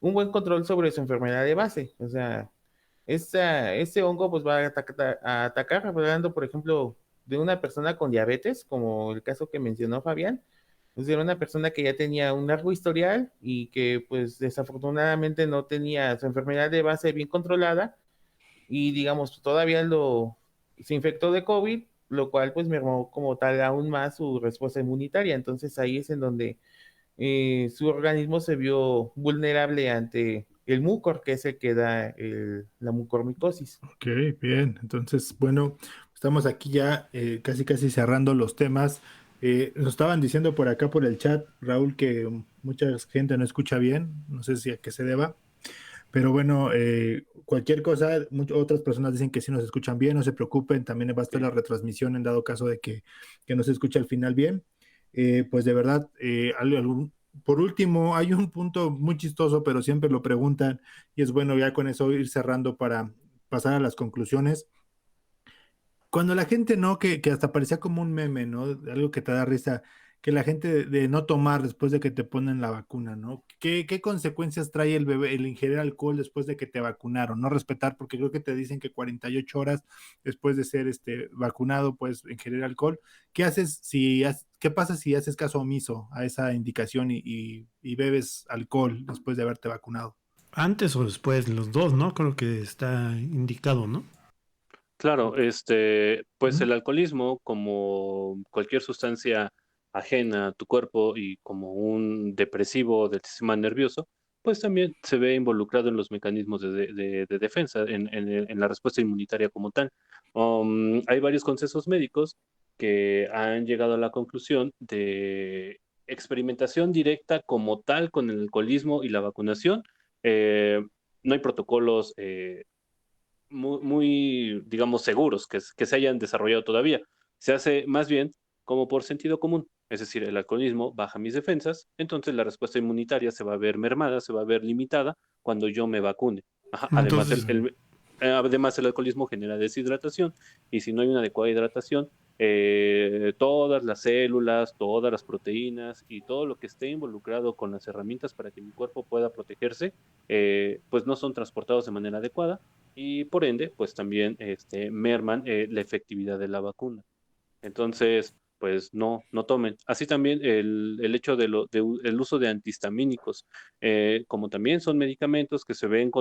un buen control sobre su enfermedad de base. O sea, ese hongo pues va a atacar, hablando por ejemplo de una persona con diabetes, como el caso que mencionó Fabián. Pues era una persona que ya tenía un largo historial y que pues desafortunadamente no tenía su enfermedad de base bien controlada y digamos todavía se infectó de COVID, lo cual pues mermó como tal aún más su respuesta inmunitaria. Entonces ahí es en donde su organismo se vio vulnerable ante el mucor, que es el que da la mucormicosis. Ok, bien. Entonces, bueno, estamos aquí ya casi cerrando los temas. Nos estaban diciendo por acá por el chat, Raúl, que mucha gente no escucha bien. No sé si a qué se deba. Pero bueno, cualquier cosa, otras personas dicen que sí nos escuchan bien, no se preocupen, también va a estar la retransmisión en dado caso de que no se escuche al final bien. Pues de verdad, por último, hay un punto muy chistoso, pero siempre lo preguntan y es bueno ya con eso ir cerrando para pasar a las conclusiones. Cuando la gente no, que hasta parecía como un meme, ¿no? Algo que te da risa, que la gente de no tomar después de que te ponen la vacuna, ¿no? ¿Qué consecuencias trae el bebé, el ingerir alcohol después de que te vacunaron? No respetar, porque creo que te dicen que 48 horas después de ser vacunado puedes ingerir alcohol. ¿Qué pasa si haces caso omiso a esa indicación y bebes alcohol después de haberte vacunado? Antes o después, los dos, ¿no? Creo que está indicado, ¿no? Claro, pues Ujú. el alcoholismo, como cualquier sustancia ajena a tu cuerpo y como un depresivo del sistema nervioso, pues también se ve involucrado en los mecanismos de defensa, en la respuesta inmunitaria como tal. Hay varios consensos médicos que han llegado a la conclusión de experimentación directa como tal con el alcoholismo y la vacunación. No hay protocolos digamos, seguros que se hayan desarrollado todavía. Se hace más bien como por sentido común. Es decir, el alcoholismo baja mis defensas, entonces la respuesta inmunitaria se va a ver mermada, se va a ver limitada cuando yo me vacune. Ajá, además, Entonces, además, el alcoholismo genera deshidratación y si no hay una adecuada hidratación, todas las células, todas las proteínas y todo lo que esté involucrado con las herramientas para que mi cuerpo pueda protegerse, pues no son transportados de manera adecuada y por ende, pues también merman la efectividad de la vacuna. Entonces, pues no tomen. Así también el hecho el uso de antihistamínicos, como también son medicamentos que se ven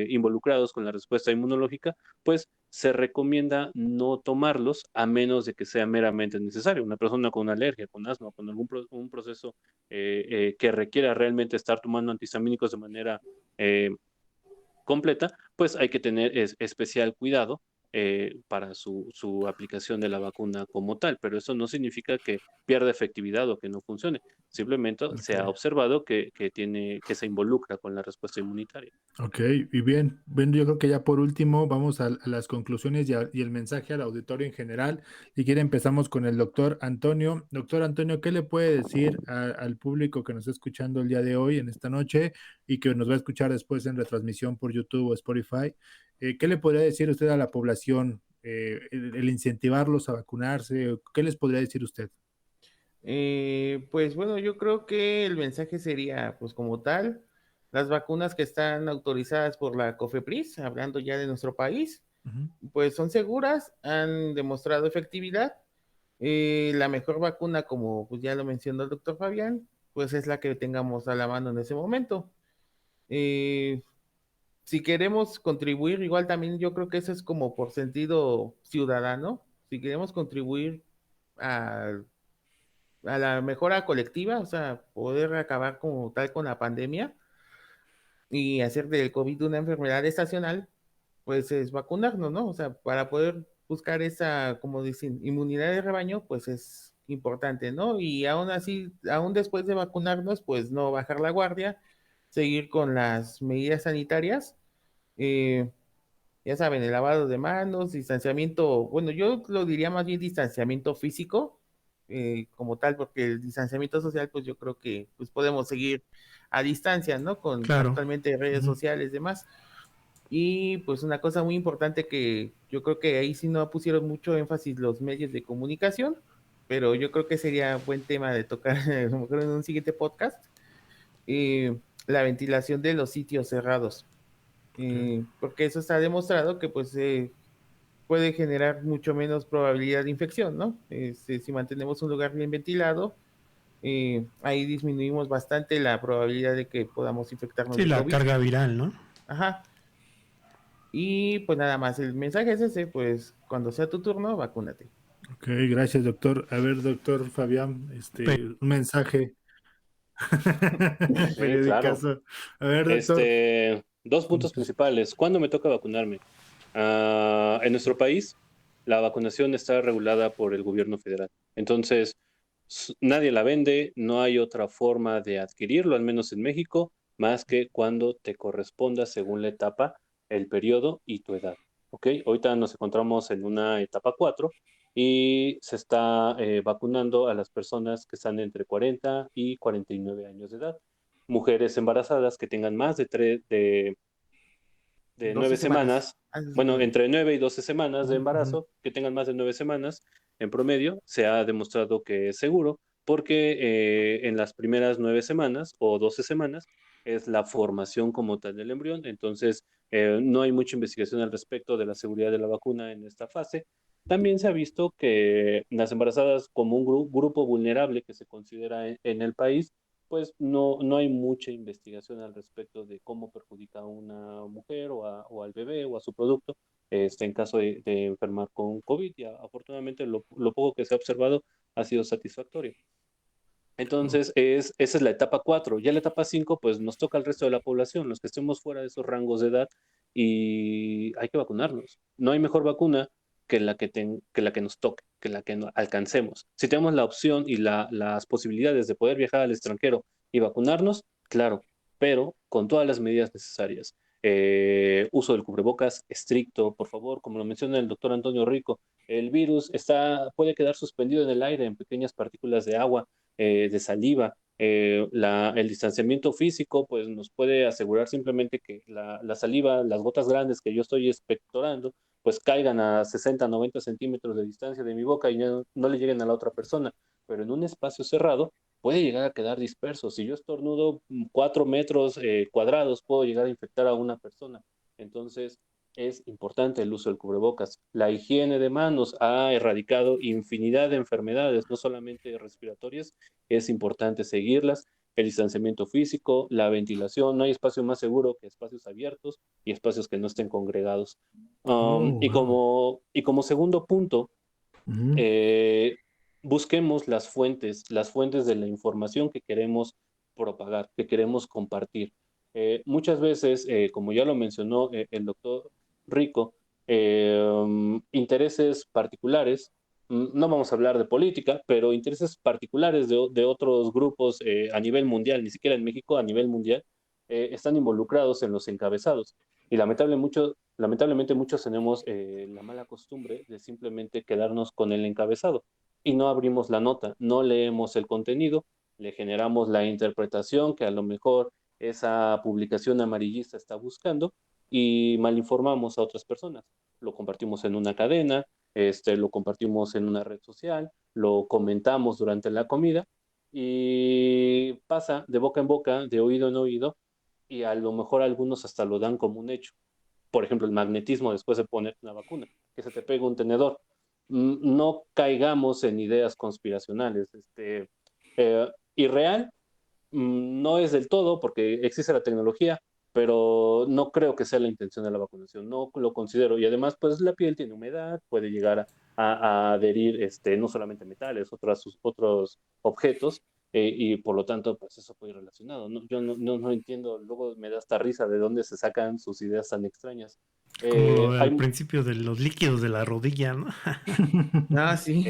involucrados con la respuesta inmunológica, pues se recomienda no tomarlos a menos de que sea meramente necesario. Una persona con una alergia, con asma, con un proceso que requiera realmente estar tomando antihistamínicos de manera completa, pues hay que tener especial cuidado para su aplicación de la vacuna como tal, pero eso no significa que pierda efectividad o que no funcione. Simplemente se ha Ok. observado que se involucra con la respuesta inmunitaria. Ok, y bien, bueno, yo creo que ya por último vamos a las conclusiones y el mensaje al auditorio en general. Si quiere empezamos con el doctor Antonio. Doctor Antonio, ¿qué le puede decir al público que nos está escuchando el día de hoy, en esta noche, y que nos va a escuchar después en retransmisión por YouTube o Spotify? ¿Qué le podría decir usted a la población? El incentivarlos a vacunarse, ¿qué les podría decir usted? Pues bueno, yo creo que el mensaje sería, pues como tal, las vacunas que están autorizadas por la COFEPRIS, hablando ya de nuestro país, Ujú. pues son seguras, han demostrado efectividad. La mejor vacuna, como pues ya lo mencionó el doctor Fabián, pues es la que tengamos a la mano en ese momento. Eh, si queremos contribuir, igual también yo creo que eso es como por sentido ciudadano, si queremos contribuir a la mejora colectiva, o sea, poder acabar como tal con la pandemia y hacer del COVID una enfermedad estacional, pues es vacunarnos, ¿no? O sea, para poder buscar esa, como dicen, inmunidad de rebaño, pues es importante, ¿no? Y aún así, aún después de vacunarnos, pues no bajar la guardia, seguir con las medidas sanitarias. eh, ya saben, el lavado de manos, distanciamiento, bueno, yo lo diría más bien distanciamiento físico, como tal, porque el distanciamiento social, pues yo creo que pues podemos seguir a distancia, ¿no? Con Claro. actualmente redes Ujú. sociales y demás. Y pues una cosa muy importante que yo creo que ahí sí no pusieron mucho énfasis los medios de comunicación, pero yo creo que sería buen tema de tocar a lo mejor en un siguiente podcast, la ventilación de los sitios cerrados, Ok. porque eso está demostrado que pues puede generar mucho menos probabilidad de infección, ¿no? Si mantenemos un lugar bien ventilado, ahí disminuimos bastante la probabilidad de que podamos infectarnos Sí, de la COVID. carga viral, ¿no? Ajá. Y pues nada más, el mensaje es ese, pues cuando sea tu turno, vacúnate. Ok, gracias, doctor. A ver, doctor Fabián, Pe- un mensaje. Sí, claro. Periodicazo. A ver, doctor. Dos puntos principales. ¿Cuándo me toca vacunarme? En nuestro país, la vacunación está regulada por el gobierno federal. Entonces, nadie la vende, no hay otra forma de adquirirlo, al menos en México, más que cuando te corresponda según la etapa, el periodo y tu edad. ¿Ok? Ahorita nos encontramos en una etapa 4 y se está vacunando a las personas que están entre 40 y 49 años de edad. Mujeres embarazadas que tengan más de 12 nueve semanas. semanas, Ah, sí, bueno, perdón. entre 9 y 12 semanas de Ujú, ujú. embarazo, que tengan más de 9 semanas en promedio, se ha demostrado que es seguro, porque en las primeras 9 semanas o 12 semanas es la formación como tal del embrión, entonces no hay mucha investigación al respecto de la seguridad de la vacuna en esta fase. También se ha visto que las embarazadas como un grupo vulnerable que se considera en el país, pues no hay mucha investigación al respecto de cómo perjudica a una mujer o al bebé o a su producto en caso de enfermar con COVID. Y afortunadamente lo poco que se ha observado ha sido satisfactorio. Oh, Entonces, esa es la etapa 4. Ya la etapa 5 pues nos toca al resto de la población, los que estemos fuera de esos rangos de edad, y hay que vacunarnos. No hay mejor vacuna que la que nos toque, que la que alcancemos. Si tenemos la opción y las posibilidades de poder viajar al extranjero y vacunarnos, claro, pero con todas las medidas necesarias. Uso del cubrebocas estricto, por favor, como lo menciona el doctor Antonio Rico, el virus puede quedar suspendido en el aire en pequeñas partículas de agua, de saliva. El distanciamiento físico pues nos puede asegurar simplemente que la saliva, las gotas grandes que yo estoy expectorando, pues caigan a 60, 90 centímetros de distancia de mi boca y no le lleguen a la otra persona. Pero en un espacio cerrado puede llegar a quedar disperso. Si yo estornudo 4 metros cuadrados, puedo llegar a infectar a una persona. Entonces, es importante el uso del cubrebocas. La higiene de manos ha erradicado infinidad de enfermedades, no solamente respiratorias, es importante seguirlas. El distanciamiento físico, la ventilación, no hay espacio más seguro que espacios abiertos y espacios que no estén congregados. oh, wow. Y como segundo punto, Ujú. eh, busquemos las fuentes de la información que queremos propagar, que queremos compartir. Muchas veces, como ya lo mencionó el doctor Rico, intereses particulares. No vamos a hablar de política, pero intereses particulares de otros grupos a nivel mundial, ni siquiera en México, a nivel mundial, están involucrados en los encabezados. Y lamentablemente muchos tenemos la mala costumbre de simplemente quedarnos con el encabezado y no abrimos la nota, no leemos el contenido, le generamos la interpretación que a lo mejor esa publicación amarillista está buscando y malinformamos a otras personas. Lo compartimos en una cadena, lo compartimos en una red social, lo comentamos durante la comida y pasa de boca en boca, de oído en oído, y a lo mejor algunos hasta lo dan como un hecho. Por ejemplo, el magnetismo después de poner una vacuna, que se te pega un tenedor. No caigamos en ideas conspiracionales. Irreal no es del todo porque existe la tecnología, pero no creo que sea la intención de la vacunación, no lo considero. Y además, pues la piel tiene humedad, puede llegar a adherir no solamente metales, otros objetos, y por lo tanto, pues eso puede ir relacionado. No, yo no entiendo, luego me da hasta risa de dónde se sacan sus ideas tan extrañas. Como al Hay, principio de los líquidos de la rodilla, ¿no? Ah, sí.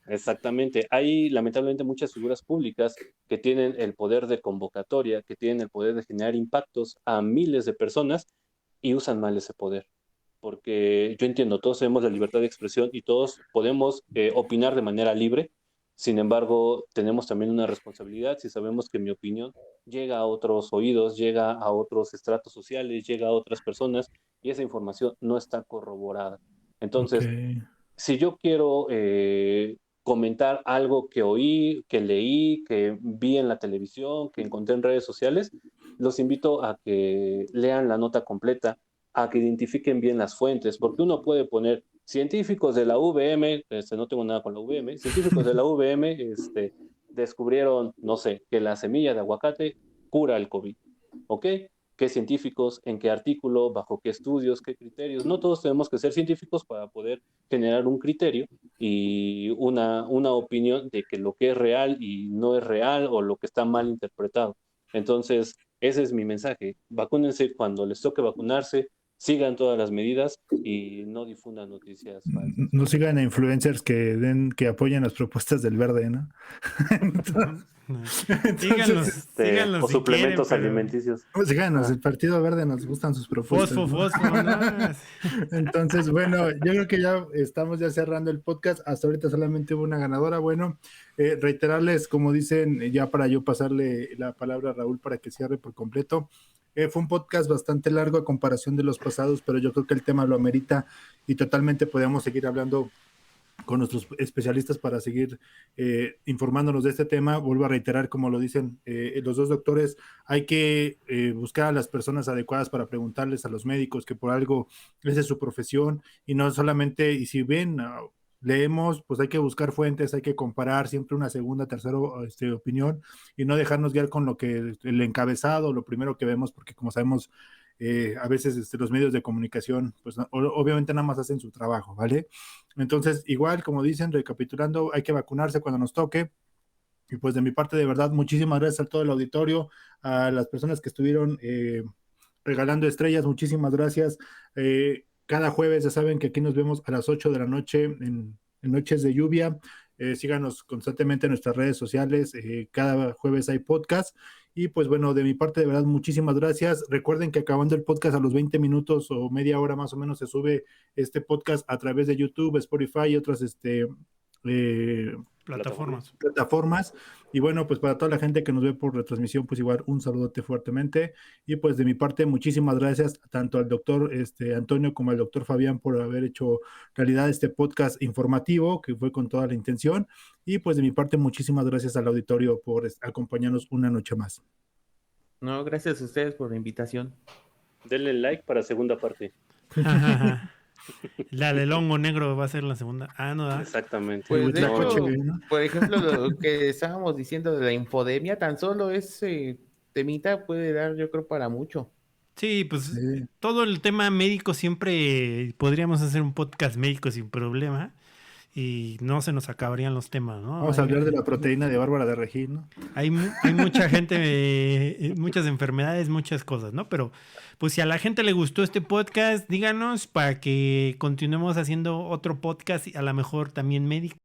Exactamente. Hay lamentablemente muchas figuras públicas que tienen el poder de convocatoria, que tienen el poder de generar impactos a miles de personas y usan mal ese poder. Porque yo entiendo, todos tenemos la libertad de expresión y todos podemos opinar de manera libre. Sin embargo, tenemos también una responsabilidad si sabemos que mi opinión llega a otros oídos, llega a otros estratos sociales, llega a otras personas y esa información no está corroborada. Entonces, Ok. si yo quiero comentar algo que oí, que leí, que vi en la televisión, que encontré en redes sociales, los invito a que lean la nota completa, a que identifiquen bien las fuentes, porque uno puede poner científicos de la UVM, no tengo nada con la UVM, científicos de la UVM descubrieron, no sé, que la semilla de aguacate cura el COVID, ¿ok? ¿Qué científicos, en qué artículo, bajo qué estudios, qué criterios? No todos tenemos que ser científicos para poder generar un criterio y una opinión de que lo que es real y no es real o lo que está mal interpretado. Entonces, ese es mi mensaje. Vacúnense cuando les toque vacunarse, sigan todas las medidas y no difundan noticias falsas. No sigan a influencers que apoyen las propuestas del verde, ¿no? Síganlos, Entonces, síganlos O si quieren, suplementos pero... alimenticios. síganos, Ah, el Partido Verde nos gustan sus propuestas, ¿no? Fosfo, ¿no? Entonces, bueno, yo creo que ya estamos ya cerrando el podcast. Hasta ahorita solamente hubo una ganadora. Bueno, reiterarles, como dicen, ya para yo pasarle la palabra a Raúl para que cierre por completo. Fue un podcast bastante largo a comparación de los pasados, pero yo creo que el tema lo amerita y totalmente podemos seguir hablando con nuestros especialistas para seguir informándonos de este tema. Vuelvo a reiterar, como lo dicen los dos doctores, hay que buscar a las personas adecuadas para preguntarles a los médicos que por algo esa es su profesión y no solamente, y si ven, leemos, pues hay que buscar fuentes, hay que comparar siempre una segunda, tercera opinión y no dejarnos guiar con lo que el encabezado, lo primero que vemos, porque como sabemos, a veces los medios de comunicación, pues obviamente nada más hacen su trabajo, ¿vale? Entonces, igual, como dicen, recapitulando, hay que vacunarse cuando nos toque. Y pues de mi parte, de verdad, muchísimas gracias a todo el auditorio, a las personas que estuvieron regalando estrellas, muchísimas gracias. Cada jueves ya saben que aquí nos vemos a las 8 de la noche en Noches de Lluvia. Síganos constantemente en nuestras redes sociales. Cada jueves hay podcast. Y pues bueno, de mi parte, de verdad, muchísimas gracias. Recuerden que acabando el podcast a los 20 minutos o media hora más o menos se sube este podcast a través de YouTube, Spotify y otras plataformas. Y bueno, pues para toda la gente que nos ve por retransmisión, pues igual un saludote fuertemente. Y pues de mi parte, muchísimas gracias tanto al doctor Antonio como al doctor Fabián por haber hecho realidad este podcast informativo, que fue con toda la intención. Y pues de mi parte, muchísimas gracias al auditorio por acompañarnos una noche más. No, gracias a ustedes por la invitación. Denle like para segunda parte. La del hongo negro va a ser la segunda. Ah, no da. Exactamente. Pues de No, hecho, por ejemplo, lo que estábamos diciendo de la infodemia, tan solo ese temita puede dar, yo creo, para mucho. Sí, pues todo el tema médico siempre podríamos hacer un podcast médico sin problema. y no se nos acabarían los temas, ¿no? Vamos a hablar de la proteína de Bárbara de Regil, ¿no? Hay mucha gente, muchas enfermedades, muchas cosas, ¿no? Pero pues si a la gente le gustó este podcast, díganos para que continuemos haciendo otro podcast, a lo mejor también médico.